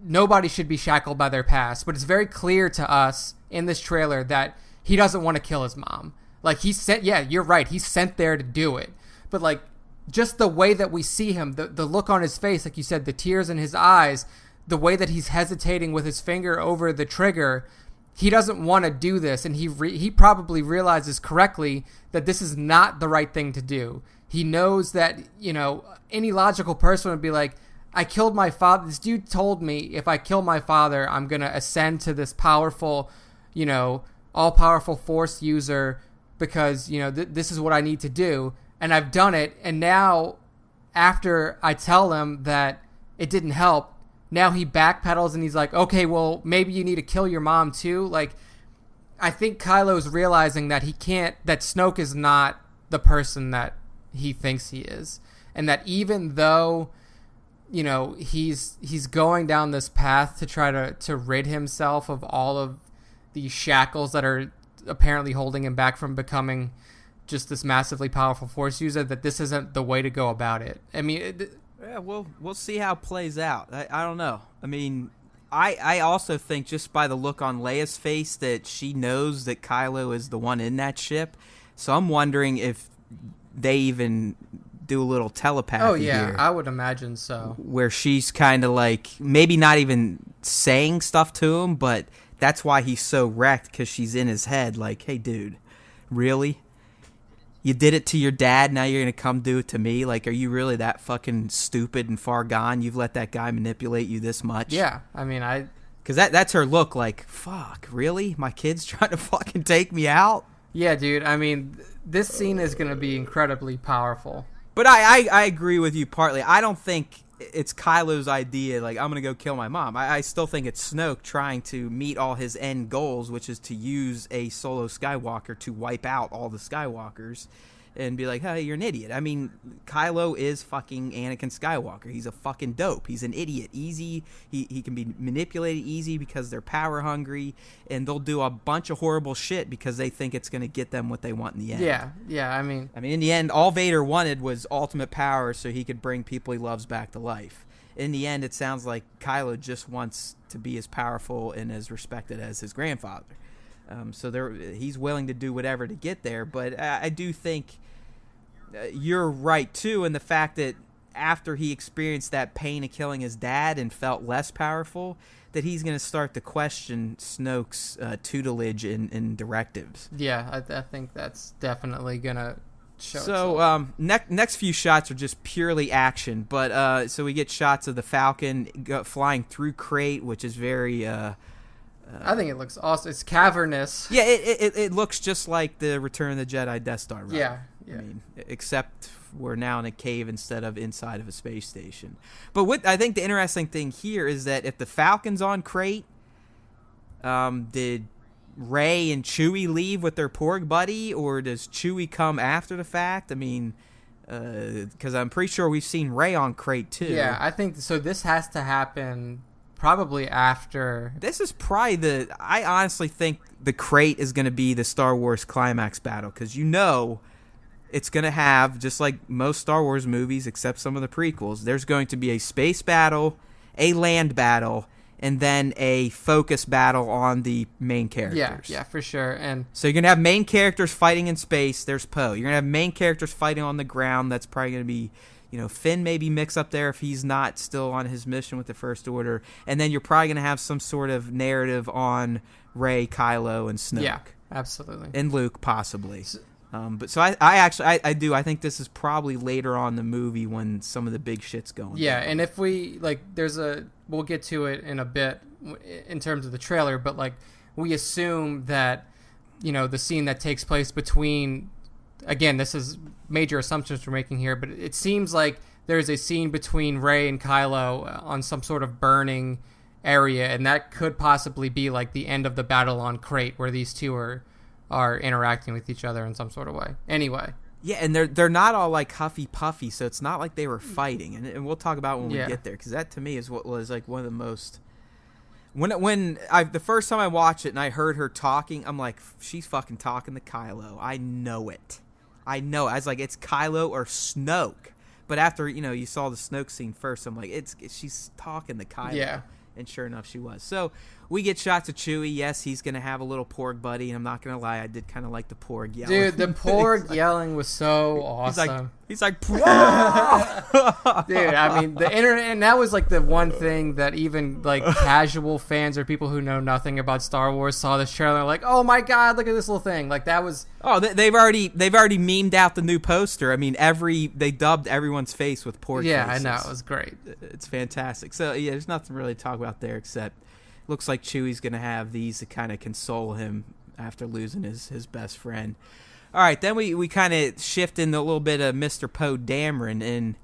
nobody should be shackled by their past, but it's very clear to us in this trailer that he doesn't want to kill his mom. Like, you're right, he's sent there to do it. But, like, just the way that we see him, the look on his face, like you said, the tears in his eyes, the way that he's hesitating with his finger over the trigger, he doesn't want to do this, and he probably realizes correctly that this is not the right thing to do. He knows that, any logical person would be like, I killed my father. This dude told me if I kill my father, I'm going to ascend to this powerful, all-powerful Force user because, this is what I need to do. And I've done it, and now, after I tell him that it didn't help, now he backpedals and he's like, okay, well, maybe you need to kill your mom too. Like, I think Kylo's realizing that that Snoke is not the person that he thinks he is. And that even though, he's going down this path to try to rid himself of all of these shackles that are apparently holding him back from becoming just this massively powerful Force user, that this isn't the way to go about it. I mean, yeah, we'll see how it plays out. I don't know. I mean, I also think just by the look on Leia's face that she knows that Kylo is the one in that ship. So I'm wondering if they even do a little telepathy. Oh yeah, here, I would imagine so. where she's kind of like maybe not even saying stuff to him, but that's why he's so wrecked, because she's in his head like, hey dude, really? You did it to your dad, now you're gonna come do it to me? Like, are you really that fucking stupid and far gone? You've let that guy manipulate you this much? Yeah, I mean, Because that's her look, like, fuck, really? My kid's trying to fucking take me out? Yeah, dude, I mean, this scene is going to be incredibly powerful. But I agree with you partly. I don't think it's Kylo's idea, like, I'm going to go kill my mom. I still think it's Snoke trying to meet all his end goals, which is to use a solo Skywalker to wipe out all the Skywalkers and be like, hey, you're an idiot. I mean, Kylo is fucking Anakin Skywalker. He's a fucking dope. He's an idiot. Easy. He can be manipulated easy because they're power hungry, and they'll do a bunch of horrible shit because they think it's going to get them what they want in the end. Yeah, I mean, in the end, all Vader wanted was ultimate power so he could bring people he loves back to life. In the end, it sounds like Kylo just wants to be as powerful and as respected as his grandfather. So he's willing to do whatever to get there. But I do think you're right, too, in the fact that after he experienced that pain of killing his dad and felt less powerful, that he's going to start to question Snoke's tutelage and directives. Yeah, I think that's definitely going to show So next few shots are just purely action. But so we get shots of the Falcon flying through Crate, which is very... I think it looks awesome. It's cavernous. Yeah, it looks just like the Return of the Jedi Death Star, right? Yeah. I mean, except we're now in a cave instead of inside of a space station. But what I think the interesting thing here is that if the Falcon's on Crate, did Rey and Chewie leave with their Porg buddy, or does Chewie come after the fact? I mean, because I'm pretty sure we've seen Rey on Crate too. Yeah, I think so. This has to happen probably after. This is probably I honestly think the Crate is going to be the Star Wars climax battle, because it's going to have, just like most Star Wars movies except some of the prequels, there's going to be a space battle, a land battle, and then a focus battle on the main characters. Yeah, for sure. And so you're going to have main characters fighting in space. There's Poe. You're going to have main characters fighting on the ground. That's probably going to be, Finn maybe mix up there if he's not still on his mission with the First Order. And then you're probably going to have some sort of narrative on Rey, Kylo, and Snoke. Yeah, absolutely. And Luke, possibly. But I think this is probably later on in the movie when some of the big shit's going. Yeah, down. and if we, we'll get to it in a bit in terms of the trailer, but, we assume that, the scene that takes place between, again, this is major assumptions we're making here, but it seems like there's a scene between Rey and Kylo on some sort of burning area, and that could possibly be, the end of the battle on Crate, where these two are interacting with each other in some sort of way. Anyway. Yeah, and they're not all huffy puffy, so it's not like they were fighting, and we'll talk about when we get there, because that to me is what was one of the most. The first time I watched it and I heard her talking, I'm like, she's fucking talking to Kylo. I know it. I was like, it's Kylo or Snoke. But after you saw the Snoke scene first, I'm like, she's talking to Kylo. Yeah. And sure enough, she was. So we get shots of Chewie. Yes, he's going to have a little Porg buddy, and I'm not going to lie, I did kind of like the Porg yelling. Dude, the Porg yelling was so awesome. He's like, dude, I mean, the internet, and that was the one thing that even casual fans or people who know nothing about Star Wars saw this trailer like, oh my god, look at this little thing. That was. Oh, they've already memed out the new poster. I mean, they dubbed everyone's face with Porg faces. I know, it was great. It's fantastic. So yeah, there's nothing really to talk about there except looks like Chewie's gonna have these to kind of console him after losing his best friend. All right, then we kind of shift into a little bit of Mr. Poe Dameron, and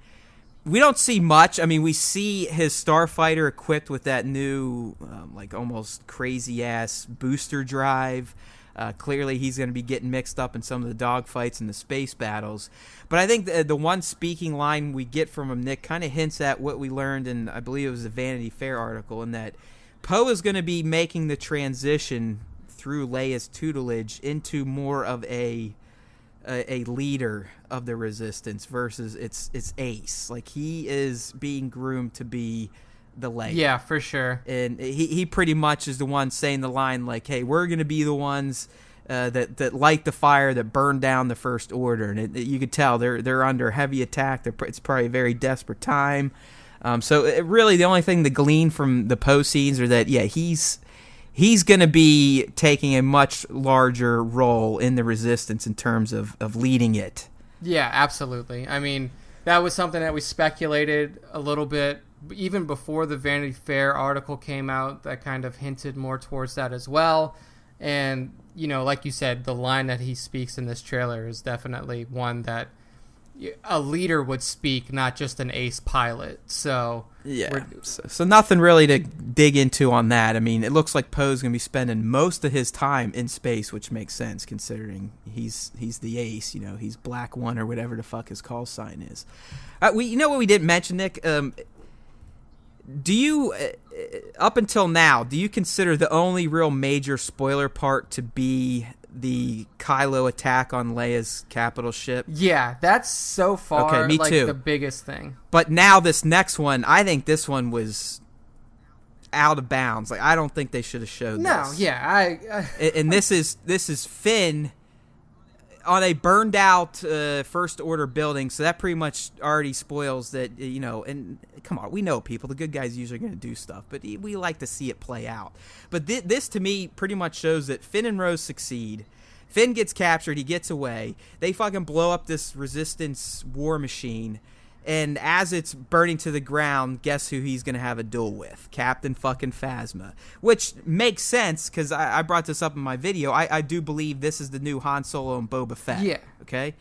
we don't see much. I mean, we see his starfighter equipped with that new, almost crazy-ass booster drive. Clearly, he's going to be getting mixed up in some of the dogfights and the space battles. But I think the one speaking line we get from him, Nick, kind of hints at what we learned in, I believe it was a Vanity Fair article, in that Poe is going to be making the transition through Leia's tutelage into more of a a leader of the Resistance versus it's Ace. Like, he is being groomed to be the Leia. Yeah, for sure. And he pretty much is the one saying the line like, hey, we're going to be the ones that light the fire that burned down the First Order. And you could tell they're under heavy attack. It's probably a very desperate time. So really the only thing to glean from the post scenes are that, yeah, he's going to be taking a much larger role in the Resistance in terms of leading it. Yeah, absolutely. I mean, that was something that we speculated a little bit even before the Vanity Fair article came out, that kind of hinted more towards that as well. And, you know, like you said, the line that he speaks in this trailer is definitely one that a leader would speak, not just an ace pilot. So yeah, so nothing really to dig into on that. I mean, it looks like Poe's going to be spending most of his time in space, which makes sense considering he's the ace. You know, he's Black One or whatever the fuck his call sign is. You know what we didn't mention, Nick? Do you, up until now, do you consider the only real major spoiler part to be the Kylo attack on Leia's capital ship? Yeah, that's so far okay, me like too. The biggest thing. But now this next one, I think this one was out of bounds. Like, I don't think they should have showed this. No, yeah, and this is Finn on a burned out First Order building, so that pretty much already spoils that, you know. And come on, we know people, the good guys usually going to do stuff, but we like to see it play out. But this to me pretty much shows that Finn and Rose succeed. Finn gets captured, he gets away, they fucking blow up this Resistance war machine, and as it's burning to the ground, guess who he's going to have a duel with? Captain fucking Phasma. Which makes sense, because I brought this up in my video. I do believe this is the new Han Solo and Boba Fett. Yeah. Okay?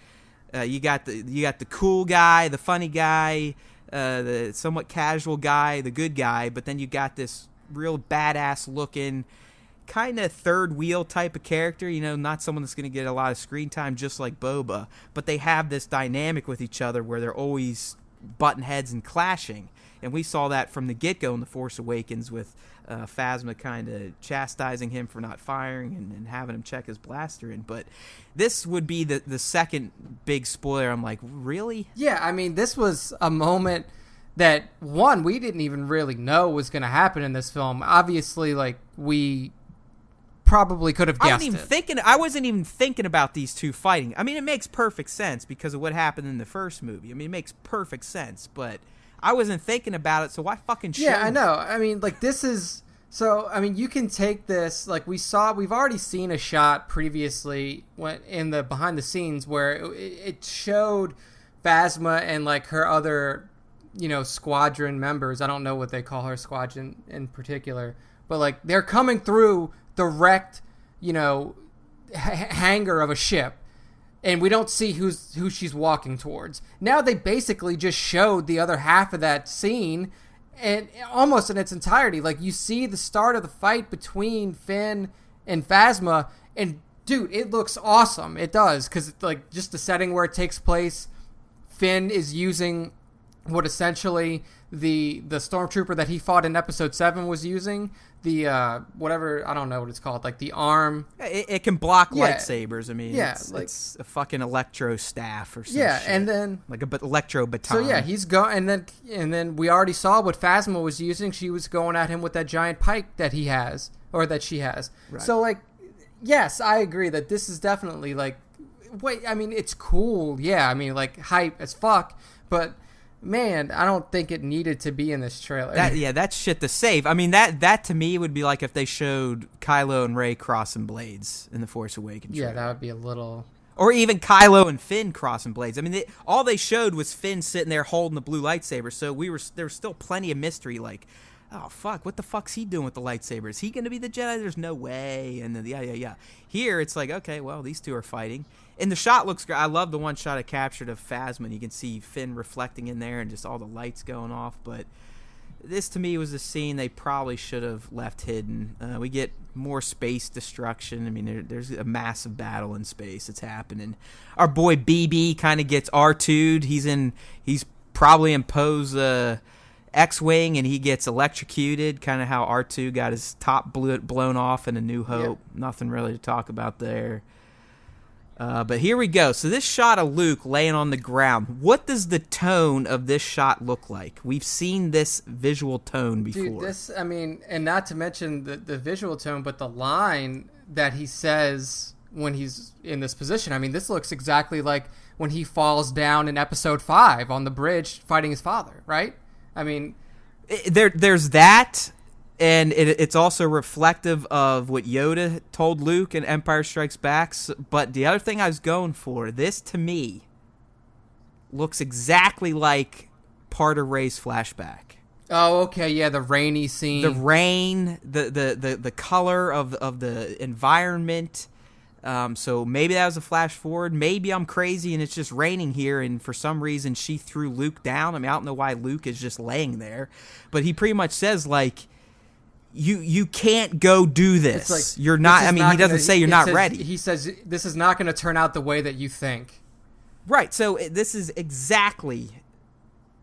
You got the cool guy, the funny guy, the somewhat casual guy, the good guy, but then you got this real badass looking kind of third wheel type of character, you know, not someone that's going to get a lot of screen time just like Boba, but they have this dynamic with each other where they're always butting heads and clashing. And we saw that from the get-go in The Force Awakens with Phasma kind of chastising him for not firing and having him check his blaster in. But this would be the second big spoiler. I'm like, really? Yeah, I mean, this was a moment that, one, we didn't even really know was going to happen in this film. Obviously, like, we probably could have guessed I wasn't even thinking about these two fighting. I mean, it makes perfect sense because of what happened in the first movie. I mean, it makes perfect sense, but I wasn't thinking about it, so why fucking show Yeah, I me? know. I mean, like, this is... So, I mean, you can take this... Like, we've already seen a shot previously in the behind the scenes where it showed Phasma and, like, her other, you know, squadron members. I don't know what they call her squadron in particular. But, like, they're coming through the wrecked, you know, hangar of a ship, and we don't see who she's walking towards. Now they basically just showed the other half of that scene, and almost in its entirety. Like, you see the start of the fight between Finn and Phasma, and dude, it looks awesome. It does, because like just the setting where it takes place. Finn is using what essentially the stormtrooper that he fought in episode 7 was using, the whatever, I don't know what it's called, like the arm. It can block lightsabers. I mean, yeah, it's a fucking electro staff or something. Yeah, shit. And then like a electro baton. So yeah, he's going, and then we already saw what Phasma was using. She was going at him with that giant pike that he has, or that she has. Right. So like, yes, I agree that this is definitely like, I mean, it's cool. Yeah, I mean, like, hype as fuck, but man, I don't think it needed to be in this trailer. That's shit to save. I mean, that to me would be like if they showed Kylo and Rey crossing blades in The Force Awakens. Yeah, that would be a little... Or even Kylo and Finn crossing blades. I mean, all they showed was Finn sitting there holding the blue lightsaber, so there was still plenty of mystery, like, oh, fuck, what the fuck's he doing with the lightsaber? Is he going to be the Jedi? There's no way. And then, yeah. Here, it's like, okay, well, these two are fighting. And the shot looks great. I love the one shot I captured of Phasma. You can see Finn reflecting in there and just all the lights going off. But this, to me, was a scene they probably should have left hidden. We get more space destruction. I mean, there's a massive battle in space. It's happening. Our boy BB kind of gets R2'd. He's probably in Poe's X-Wing, and he gets electrocuted, kind of how R2 got his top blown off in A New Hope. Yeah. Nothing really to talk about there. But here we go. So this shot of Luke laying on the ground. What does the tone of this shot look like? We've seen this visual tone before. Dude, this, I mean, and not to mention the visual tone, but the line that he says when he's in this position. I mean, this looks exactly like when he falls down in episode 5 on the bridge fighting his father, right? I mean, there's that, and it's also reflective of what Yoda told Luke in Empire Strikes Back. But the other thing I was going for, this to me looks exactly like part of Rey's flashback. Oh, okay, yeah, the rainy scene. The rain, the color of the environment. So maybe that was a flash forward. Maybe I'm crazy and it's just raining here, and for some reason she threw Luke down. I mean, I don't know why Luke is just laying there, but he pretty much says, like, you can't go do this. Like, you're not. I mean, he doesn't say you're not ready. He says this is not going to turn out the way that you think. Right. So this is exactly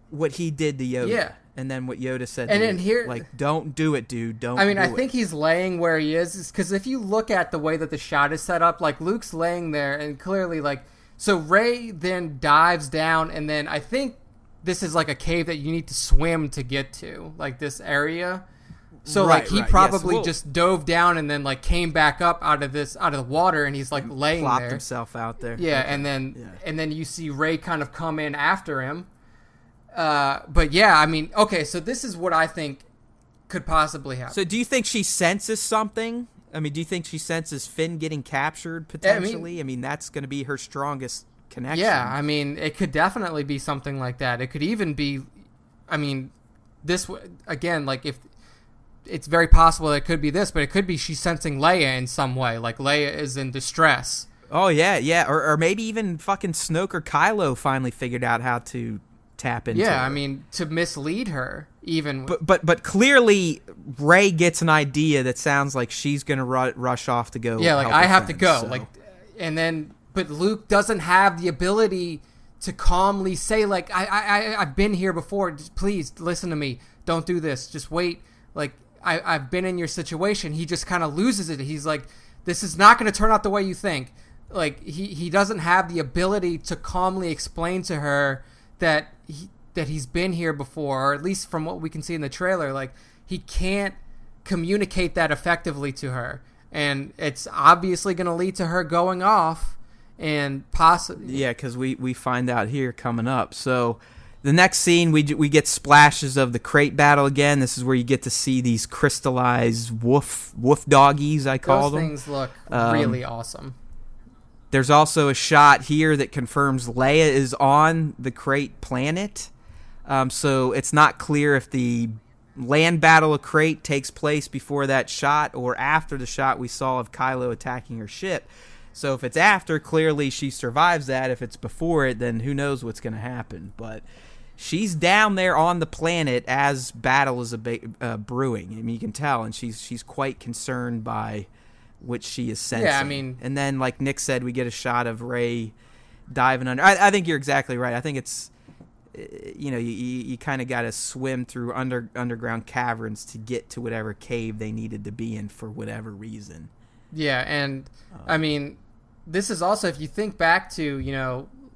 what he did to Yoda. Yeah. And then what Yoda said, and then here, like, don't do it, dude. Don't. I mean, I think he's laying where he is because if you look at the way that the shot is set up, like, Luke's laying there, and clearly, like, so Rey then dives down, and then I think this is like a cave that you need to swim to get to, like this area. So right, like he right. probably yes, just dove down and then like came back up out of the water, and he's like laying plopped there. himself out there. Yeah, okay. and then you see Rey kind of come in after him. But yeah, I mean, okay, so this is what I think could possibly happen. So do you think she senses something? I mean, do you think she senses Finn getting captured potentially? I mean that's going to be her strongest connection. Yeah, I mean, it could definitely be something like that. It could even be, I mean, this again, like if it's very possible that it could be this, but it could be she's sensing Leia in some way, like Leia is in distress. Oh yeah, or maybe even fucking Snoke or Kylo finally figured out how to tap into. Yeah, her. I mean, to mislead her even. But clearly Rey gets an idea that sounds like she's gonna rush off to go. Yeah, like help I her have friends, to go, so. like, and then but Luke doesn't have the ability to calmly say like I've been here before. Just please listen to me. Don't do this. Just wait. Like I've been in your situation. He just kind of loses it. He's like, this is not going to turn out the way you think. Like he doesn't have the ability to calmly explain to her that he's been here before, or at least from what we can see in the trailer, like he can't communicate that effectively to her, and it's obviously going to lead to her going off and possibly. Yeah, because we find out here coming up. So the next scene, we get splashes of the crate battle again. This is where you get to see these crystallized wolf doggies, I call them. Those things look really awesome. There's also a shot here that confirms Leia is on the crate planet. So it's not clear if the land battle of Crate takes place before that shot or after the shot we saw of Kylo attacking her ship. So if it's after, clearly she survives that. If it's before it, then who knows what's going to happen. But she's down there on the planet as battle is brewing. I mean, you can tell, and she's quite concerned by what she is sensing. Yeah, I mean, and then, like Nick said, we get a shot of Rey diving under. I think you're exactly right. I think it's, you kind of got to swim through underground caverns to get to whatever cave they needed to be in for whatever reason. Yeah, and I mean, this is also, if you think back to,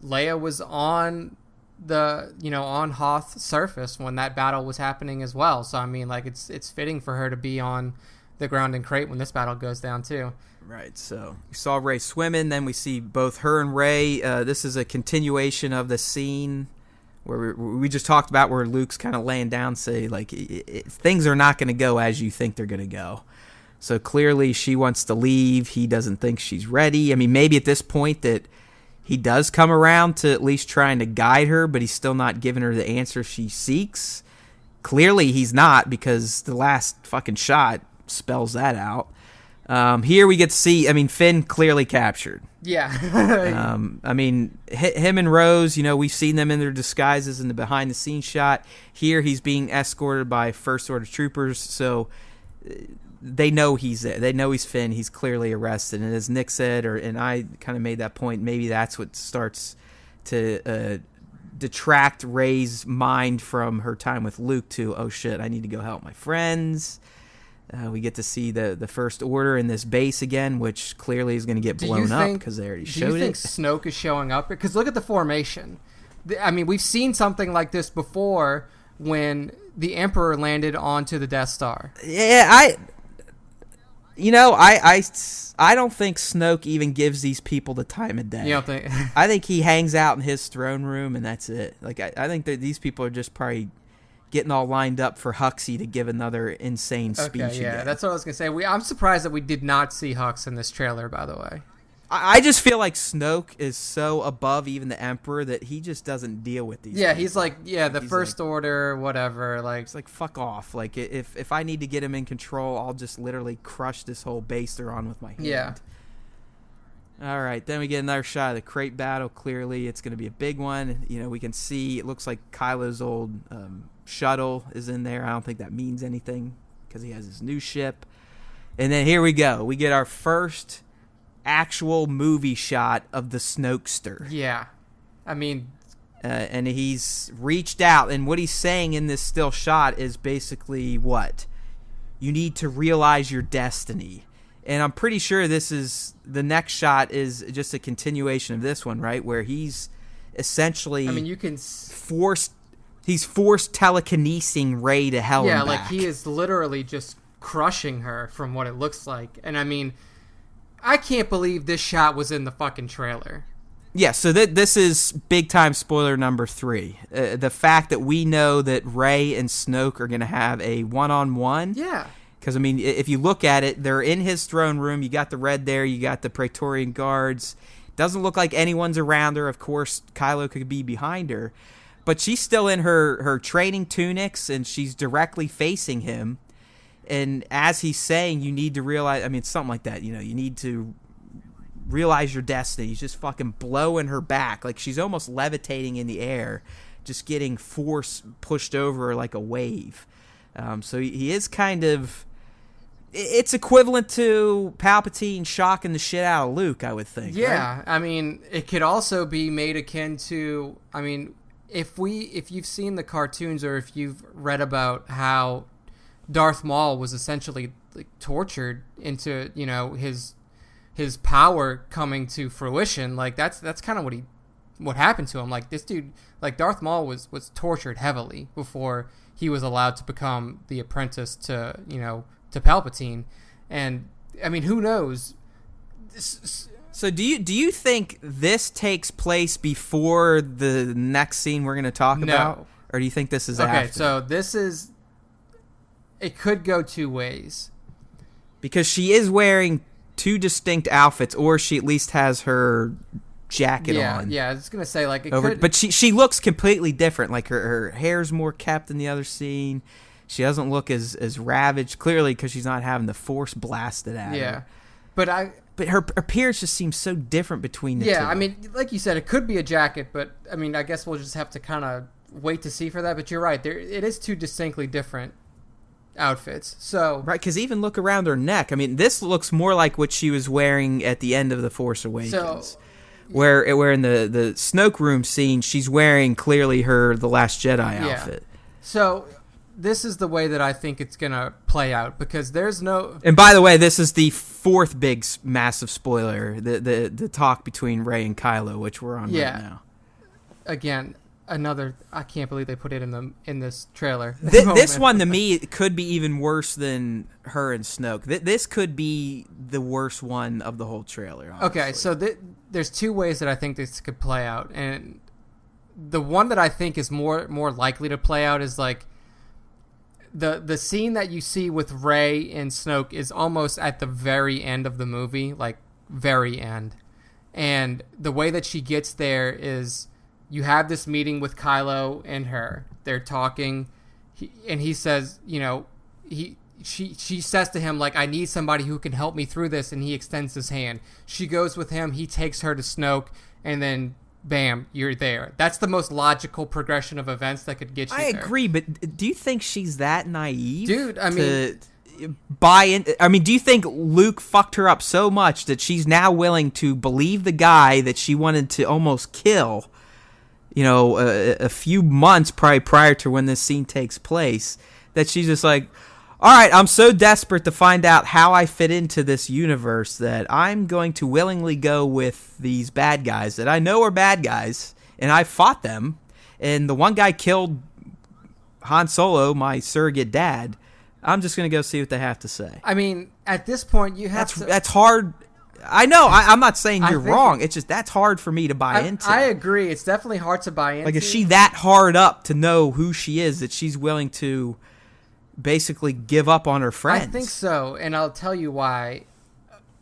Leia was on the, on Hoth's surface when that battle was happening as well. So I mean, like it's fitting for her to be on the ground in Crate when this battle goes down too. Right. So we saw Rey swimming, then we see both her and Rey. This is a continuation of the scene where we just talked about, where Luke's kind of laying down, say like things are not going to go as you think they're going to go. So clearly she wants to leave. He doesn't think she's ready. I mean, maybe at this point that he does come around to at least trying to guide her, but he's still not giving her the answer she seeks. Clearly he's not, because the last fucking shot spells that out. Here we get to see, Finn clearly captured. Yeah. Him and Rose, we've seen them in their disguises in the behind the scenes shot. Here he's being escorted by First Order troopers, so they know he's there. They know he's Finn. He's clearly arrested. And as Nick said, and I kind of made that point, maybe that's what starts to detract Rey's mind from her time with Luke to, oh shit, I need to go help my friends. We get to see the First Order in this base again, which clearly is going to get blown up because they already showed it. Do you think Snoke is showing up? Because look at the formation. I mean, we've seen something like this before when the Emperor landed onto the Death Star. Yeah, I don't think Snoke even gives these people the time of day. You don't think? I think he hangs out in his throne room and that's it. Like I think that these people are just probably getting all lined up for Huxley to give another insane speech. Okay, yeah, again. that's what I was gonna say. I'm surprised that we did not see Hux in this trailer. By the way, I just feel like Snoke is so above even the Emperor that he just doesn't deal with these. Yeah, people. he's like, the First Order, whatever. Like, it's like fuck off. Like if I need to get him in control, I'll just literally crush this whole base they're on with my hand. Yeah. All right, then we get another shot of the crate battle. Clearly, it's going to be a big one. We can see it looks like Kylo's old shuttle is in there. I don't think that means anything because he has his new ship. And then here we go. We get our first actual movie shot of the Snokester. Yeah. I mean... and he's reached out, and what he's saying in this still shot is basically what? You need to realize your destiny. And I'm pretty sure the next shot is just a continuation of this one, right? Where he's essentially... I mean, you can... He's forced telekinesing Rey to hell and back. Yeah, like he is literally just crushing her from what it looks like. And I mean... I can't believe this shot was in the fucking trailer. Yeah, so this is big-time spoiler number 3. The fact that we know that Rey and Snoke are going to have a one-on-one. Yeah. Because, I mean, if you look at it, they're in his throne room. You got the red there. You got the Praetorian Guards. Doesn't look like anyone's around her. Of course, Kylo could be behind her. But she's still in her training tunics, and she's directly facing him. And as he's saying, you need to realize, I mean, something like that, you need to realize your destiny. He's just fucking blowing her back. Like she's almost levitating in the air, just getting force pushed over her like a wave. So he is kind of, it's equivalent to Palpatine shocking the shit out of Luke, I would think. Yeah. Right? I mean, it could also be made akin to, I mean, if you've seen the cartoons or if you've read about how Darth Maul was essentially like tortured into, his power coming to fruition. Like that's kind of what happened to him. Like this dude, like Darth Maul was tortured heavily before he was allowed to become the apprentice to Palpatine. And I mean, who knows? So do you think this takes place before the next scene we're going to talk about? Or do you think this is after? Okay, so this is... It could go two ways. Because she is wearing 2 distinct outfits, or she at least has her jacket on. Yeah, I was going to say, like, But she looks completely different. Like, her hair's more kept in the other scene. She doesn't look as ravaged, clearly, because she's not having the force blasted at her. Yeah. But her appearance just seems so different between the two. Yeah, I mean, like you said, it could be a jacket, but, I mean, I guess we'll just have to kind of wait to see for that. But you're right. It is 2 distinctly different outfits. So right, because even look around her neck. I mean, this looks more like what she was wearing at the end of The Force Awakens. Where in the Snoke room scene, she's wearing clearly The Last Jedi outfit. So this is the way that I think it's going to play out, because there's no... And by the way, this is the 4th big massive spoiler, the talk between Rey and Kylo, which we're on right now. Again, I can't believe they put it in this trailer. This one, to me, could be even worse than her and Snoke. This could be the worst one of the whole trailer, honestly. Okay, so there's 2 ways that I think this could play out, and the one that I think is more likely to play out is like the scene that you see with Rey and Snoke is almost at the very end of the movie, like very end. And the way that she gets there is you have this meeting with Kylo and her. They're talking, and he says, she says to him, like, I need somebody who can help me through this, and he extends his hand. She goes with him, he takes her to Snoke, and then bam, you're there. That's the most logical progression of events that could get you there. I agree, but do you think she's that naive? Dude, I mean... buy in? I mean, do you think Luke fucked her up so much that she's now willing to believe the guy that she wanted to almost kill, a few months probably prior to when this scene takes place, that she's just like, All right, I'm so desperate to find out how I fit into this universe that I'm going to willingly go with these bad guys that I know are bad guys, and I fought them, and the one guy killed Han Solo, my surrogate dad. I'm just going to go see what they have to say. I mean, at this point, you have to... That's hard. I know. I'm not saying you're wrong. It's just that's hard for me to buy into. I agree. It's definitely hard to buy into. Like, is she that hard up to know who she is that she's willing to basically give up on her friends? I think so, and I'll tell you why.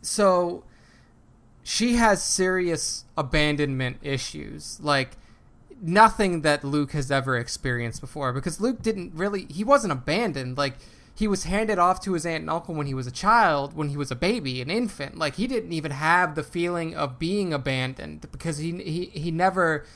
So, she has serious abandonment issues. Like, nothing that Luke has ever experienced before. Because Luke he wasn't abandoned. Like, he was handed off to his aunt and uncle when he was a child, when he was a baby, an infant. Like, he didn't even have the feeling of being abandoned because he never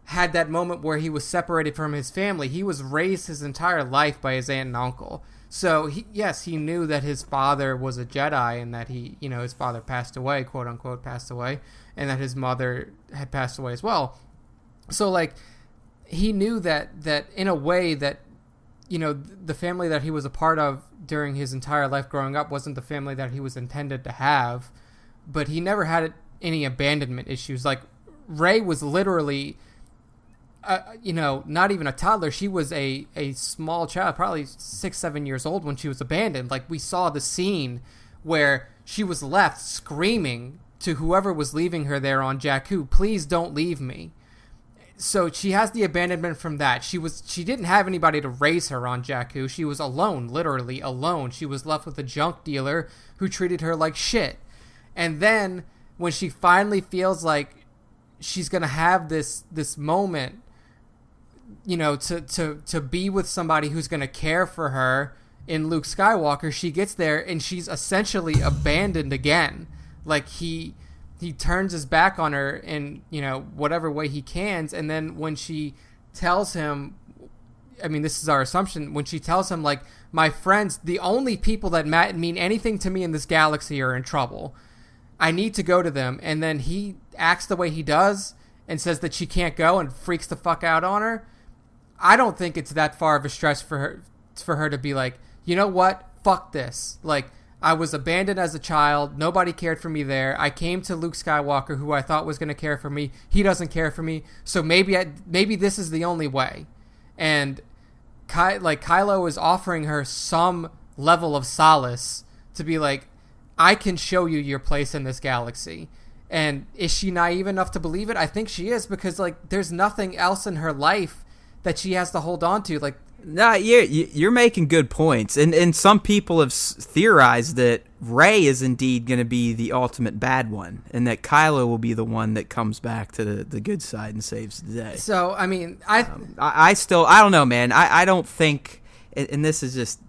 had that moment where he was separated from his family. He was raised his entire life by his aunt and uncle. So, he knew that his father was a Jedi and that his father passed away, quote unquote, passed away, and that his mother had passed away as well. So, like, he knew that in a way that, the family that he was a part of during his entire life growing up wasn't the family that he was intended to have, but he never had any abandonment issues. Like, Rey was literally, not even a toddler. She was a small child, probably 6-7 years old when she was abandoned. Like, we saw the scene where she was left screaming to whoever was leaving her there on Jakku, "Please don't leave me." So she has the abandonment from that. She didn't have anybody to raise her on Jakku. She was alone, literally alone. She was left with a junk dealer who treated her like shit. And then when she finally feels like she's gonna have this moment, to be with somebody who's gonna care for her in Luke Skywalker, she gets there and she's essentially abandoned again. Like, he turns his back on her in, whatever way he can. And then when she tells him, I mean, this is our assumption, when she tells him, like, my friends, the only people that mean anything to me in this galaxy are in trouble. I need to go to them. And then he acts the way he does and says that she can't go and freaks the fuck out on her. I don't think it's that far of a stretch for her to be like, you know what? Fuck this. Like, I was abandoned as a child. Nobody cared for me there. I came to Luke Skywalker, who I thought was going to care for me. He doesn't care for me. So maybe this is the only way. And Kylo is offering her some level of solace to be like, I can show you your place in this galaxy. And is she naive enough to believe it? I think she is, because, like, there's nothing else in her life that she has to hold on to. Like, no, you're making good points, and some people have theorized that Rey is indeed going to be the ultimate bad one, and that Kylo will be the one that comes back to the good side and saves the day. So, I mean, I don't know, man. I don't think, and this is just,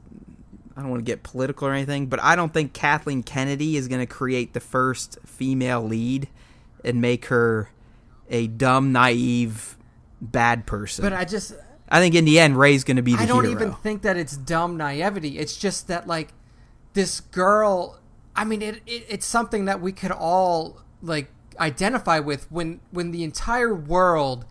I don't want to get political or anything, but I don't think Kathleen Kennedy is going to create the first female lead and make her a dumb, naive, bad person. But I think in the end, Rey's going to be the hero. I don't even think that it's dumb naivety. It's just that, like, this girl, I mean, it's something that we could all, like, identify with when the entire world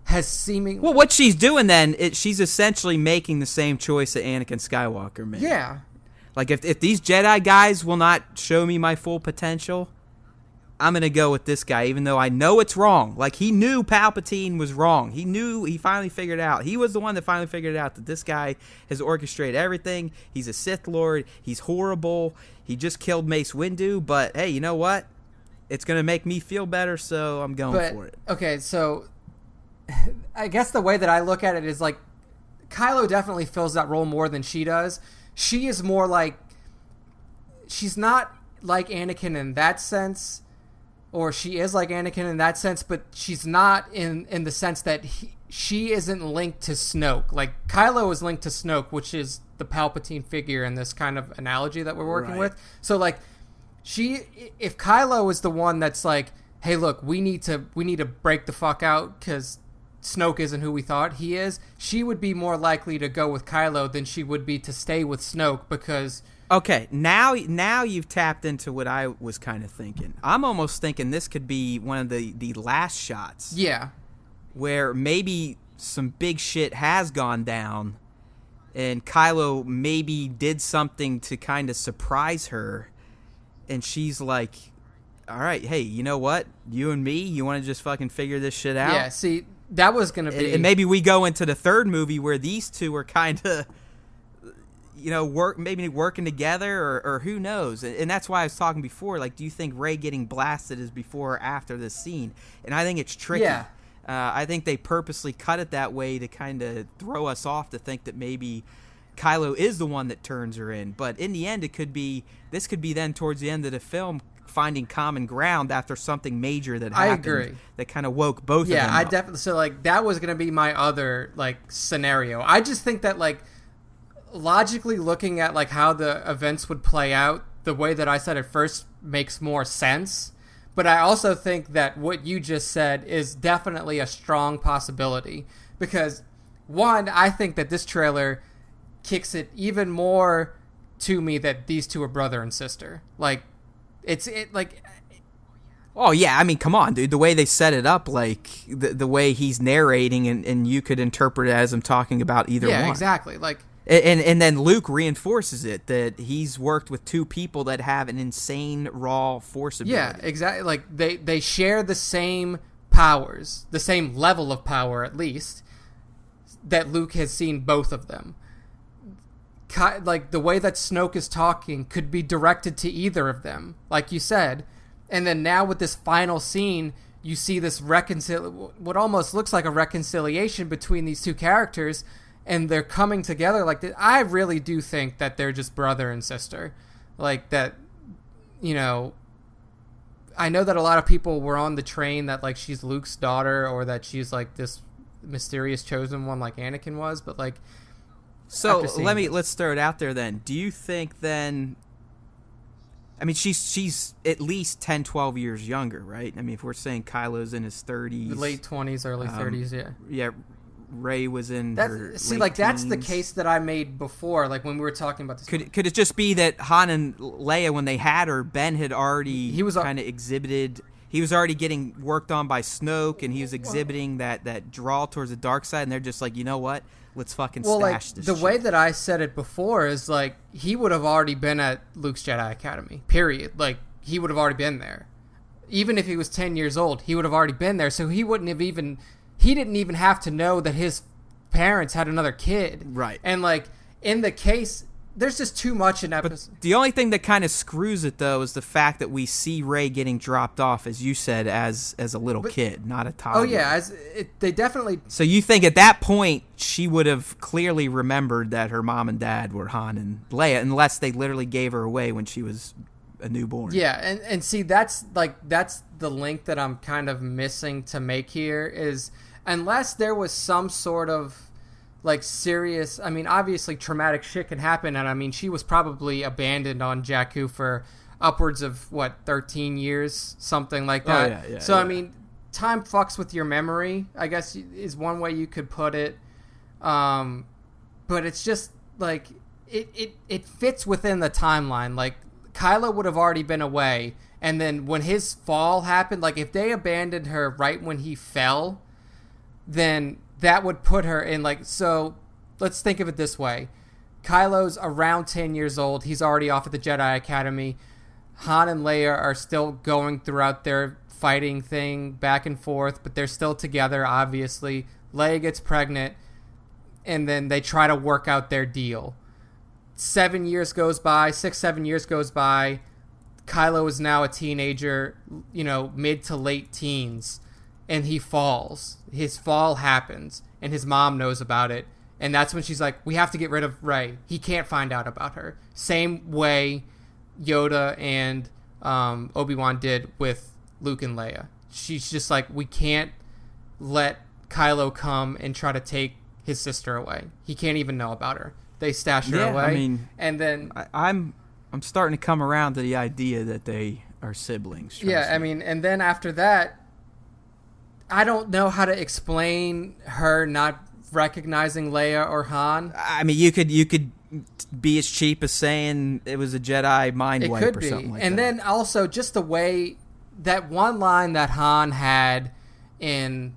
has seeming... Well, what she's doing then, she's essentially making the same choice that Anakin Skywalker made. Yeah. Like, if these Jedi guys will not show me my full potential, I'm going to go with this guy, even though I know it's wrong. Like, he knew Palpatine was wrong. He finally figured it out. He was the one that finally figured out that this guy has orchestrated everything. He's a Sith Lord. He's horrible. He just killed Mace Windu. But, hey, you know what? It's going to make me feel better, so I'm going for it. Okay, so I guess the way that I look at it is, like, Kylo definitely fills that role more than she does. She is more like... She's not like Anakin in that sense... Or she is like Anakin in that sense, but she's not in the sense that she isn't linked to Snoke. Like, Kylo is linked to Snoke, which is the Palpatine figure in this kind of analogy that we're working with. So, like, if Kylo is the one that's like, hey, look, we need to break the fuck out because Snoke isn't who we thought he is, she would be more likely to go with Kylo than she would be to stay with Snoke because... Okay, now you've tapped into what I was kind of thinking. I'm almost thinking this could be one of the last shots. Yeah. Where maybe some big shit has gone down, and Kylo maybe did something to kind of surprise her, and she's like, all right, hey, you know what? You and me, you want to just fucking figure this shit out? Yeah, see, that was going to be... And maybe we go into the third movie where these two are kind of, maybe working together, or who knows? And that's why I was talking before, like, do you think Rey getting blasted is before or after this scene? And I think it's tricky. Yeah. I think they purposely cut it that way to kind of throw us off to think that maybe Kylo is the one that turns her in. But in the end, this could be then towards the end of the film, finding common ground after something major that happened. I agree. That kind of woke both of them up. Yeah, I definitely... So, like, that was going to be my other, like, scenario. I just think that, like, logically looking at, like, how the events would play out, the way that I said it first makes more sense. But I also think that what you just said is definitely a strong possibility. Because, one, I think that this trailer kicks it even more to me that these two are brother and sister. Like... Oh yeah, I mean, come on, dude. The way they set it up, like the way he's narrating, and you could interpret it as him talking about either one. Yeah, exactly. Like, and then Luke reinforces it that he's worked with two people that have an insane raw force ability. Yeah, exactly. Like they share the same powers, the same level of power at least. That Luke has seen both of them. Like, the way that Snoke is talking could be directed to either of them, like you said. And then now with this final scene, you see this what almost looks like a reconciliation between these two characters, and they're coming together like this. I really do think that they're just brother and sister. Like, that, I know that a lot of people were on the train that, like, she's Luke's daughter, or that she's, like, this mysterious chosen one like Anakin was, but, like... So let's throw it out there then. Do you think then? I mean, she's at least 10, 12 years younger, right? I mean, if we're saying Kylo's in his 30s, late 20s, early 30s, yeah. Yeah, Rey was in her late that's the teens. case that I made before, like when we were talking about this. Could it just be that Han and Leia, when they had her, Ben had already kind of exhibited. He was already getting worked on by Snoke, and he was exhibiting that draw towards the dark side, and they're just like, you know what? Let's fucking stash this the shit. way that I said it before is, like, he would have already been at Luke's Jedi Academy, period. Like, he would have already been there. Even if he was 10 years old, he would have already been there, so he didn't even have to know that his parents had another kid. Right. And, like, in the case... There's just too much in episode. But the only thing that kind of screws it, though, is the fact that we see Rey getting dropped off, as you said, as a little kid, not a toddler. Oh, yeah. They definitely... So you think at that point she would have clearly remembered that her mom and dad were Han and Leia, unless they literally gave her away when she was a newborn. Yeah, and see, that's the link that I'm kind of missing to make here, is unless there was some sort of... like, serious, I mean, obviously traumatic shit can happen, and I mean, she was probably abandoned on Jakku for upwards of, 13 years, something like that. Oh, yeah, so, yeah. I mean, time fucks with your memory, I guess, is one way you could put it. But it's just, like, it fits within the timeline. Like, Kylo would have already been away, and then when his fall happened, like, if they abandoned her right when he fell, then... that would put her in, like, so let's think of it this way. Kylo's around 10 years old. He's already off at the Jedi Academy. Han and Leia are still going throughout their fighting thing back and forth, but they're still together, obviously. Leia gets pregnant, and then they try to work out their deal. 7 years goes by, 6-7 years goes by. Kylo is now a teenager, mid to late teens. And he falls. His fall happens, and his mom knows about it. And that's when she's like, we have to get rid of Rey. He can't find out about her. Same way Yoda and Obi-Wan did with Luke and Leia. She's just like, we can't let Kylo come and try to take his sister away. He can't even know about her. They stash her away. I mean, and then I'm starting to come around to the idea that they are siblings. Yeah, I mean, and then after that, I don't know how to explain her not recognizing Leia or Han. I mean, you could be as cheap as saying it was a Jedi mind wipe or something like that. And then also just the way that one line that Han had in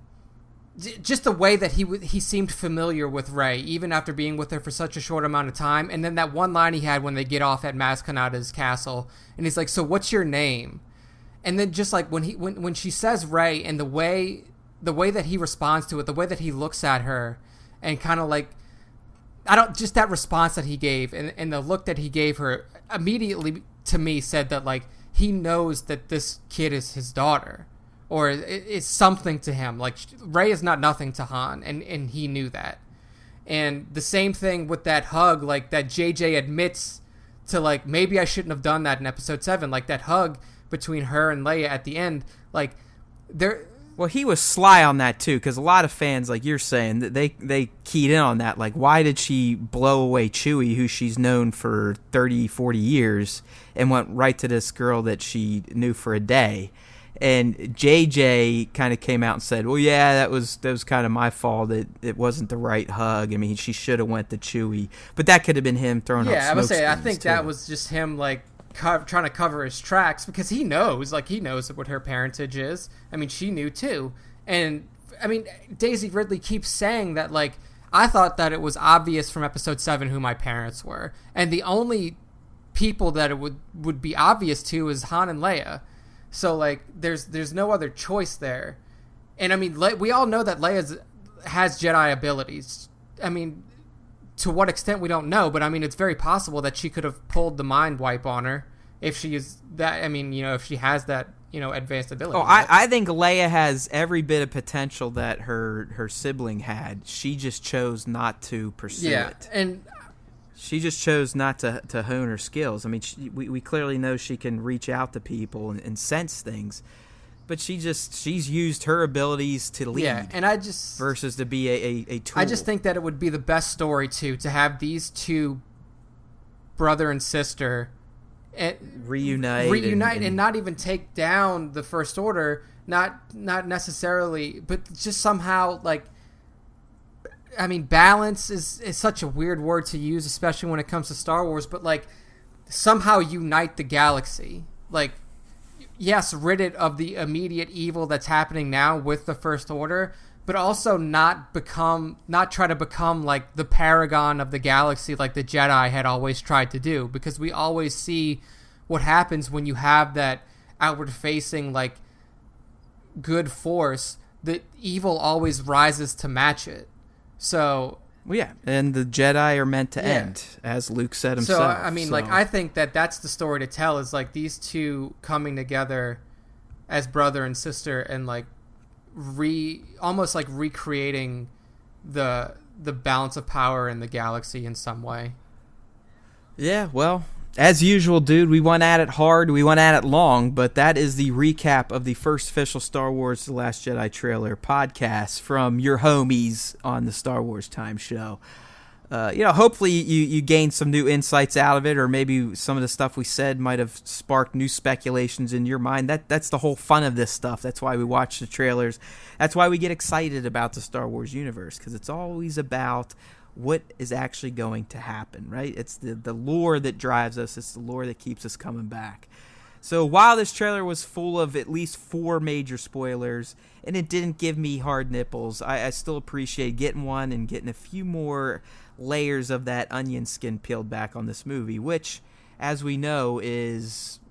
just the way that he seemed familiar with Rey, even after being with her for such a short amount of time. And then that one line he had when they get off at Maz Kanata's castle, and he's like, "So what's your name?" And then just like when she says Rey, and the way that he responds to it, the way that he looks at her, and kind of like, just that response that he gave, and the look that he gave her immediately to me said that like he knows that this kid is his daughter. Or it's something to him. Like, Rey is not nothing to Han, and he knew that. And the same thing with that hug, like, that JJ admits to, like, maybe I shouldn't have done that in Episode 7. Like, that hug between her and Leia at the end, like, they're... Well, he was sly on that, too, because a lot of fans, like you're saying, they keyed in on that. Like, why did she blow away Chewie, who she's known for 30, 40 years, and went right to this girl that she knew for a day? And JJ kind of came out and said, well, yeah, that was kind of my fault. It wasn't the right hug. I mean, she should have went to Chewie. But that could have been him throwing up smoke. Yeah, I would say, I think that was just him, like, trying to cover his tracks, because he knows what her parentage is. I mean, she knew, too. And, I mean, Daisy Ridley keeps saying that, like, I thought that it was obvious from Episode 7 who my parents were. And the only people that it would be obvious to is Han and Leia. So, like, there's no other choice there. And, I mean, we all know that Leia has Jedi abilities. I mean, to what extent we don't know, but, I mean, it's very possible that she could have pulled the mind wipe on her if she is that, I mean, you know, if she has that, you know, advanced ability. Oh, I think Leia has every bit of potential that her sibling had. She just chose not to pursue it. Yeah, and... She just chose not to hone her skills. I mean, we clearly know she can reach out to people and sense things, but she's used her abilities to lead. Yeah, and versus to be a tool. I just think that it would be the best story to have these two brother and sister reunite and not even take down the First Order, not necessarily, but just somehow like. I mean, balance is such a weird word to use, especially when it comes to Star Wars, but, like, somehow unite the galaxy. Like, yes, rid it of the immediate evil that's happening now with the First Order, but also not try to become, like, the paragon of the galaxy like the Jedi had always tried to do, because we always see what happens when you have that outward-facing, like, good force. The evil always rises to match it. So, well, yeah, and the Jedi are meant to end, as Luke said himself. So, I mean, like, I think that's the story to tell, is, like, these two coming together as brother and sister and, like, almost, like, recreating the balance of power in the galaxy in some way. Yeah, well, as usual, dude, we went at it hard, we went at it long, but that is the recap of the first official Star Wars The Last Jedi trailer podcast from your homies on the Star Wars Time Show. Hopefully you gained some new insights out of it, or maybe some of the stuff we said might have sparked new speculations in your mind. That's the whole fun of this stuff. That's why we watch the trailers. That's why we get excited about the Star Wars universe, because it's always about what is actually going to happen, right? It's the lore that drives us. It's the lore that keeps us coming back. So while this trailer was full of at least 4 major spoilers, and it didn't give me hard nipples, I still appreciate getting one and getting a few more layers of that onion skin peeled back on this movie, which, as we know, is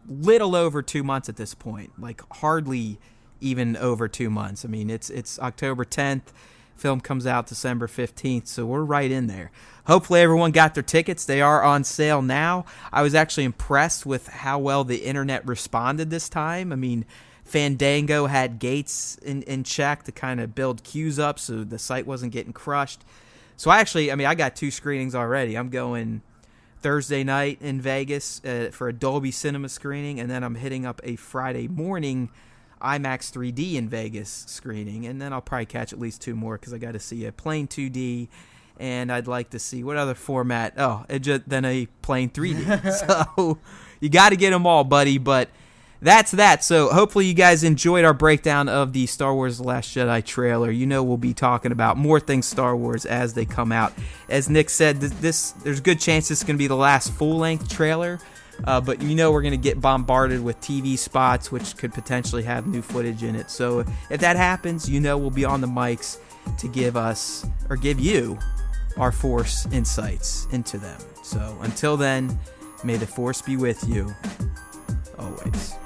little over 2 months at this point. Like, hardly even over 2 months. I mean, it's October 10th. Film comes out December 15th, so we're right in there. Hopefully everyone got their tickets. They are on sale now. I was actually impressed with how well the internet responded this time. I mean, Fandango had gates in check to kind of build queues up so the site wasn't getting crushed. So I got 2 screenings already. I'm going Thursday night in Vegas for a Dolby Cinema screening, and then I'm hitting up a Friday morning IMAX 3D in Vegas screening, and then I'll probably catch at least 2 more because I got to see a plain 2D, and I'd like to see what other format. Then a plain 3D. So you got to get them all, buddy. But that's that. So hopefully you guys enjoyed our breakdown of the Star Wars The Last Jedi trailer. We'll be talking about more things Star Wars as they come out. As Nick said, there's a good chance this is going to be the last full-length trailer. But we're going to get bombarded with TV spots, which could potentially have new footage in it. So if that happens, we'll be on the mics to give you our Force insights into them. So until then, may the Force be with you always.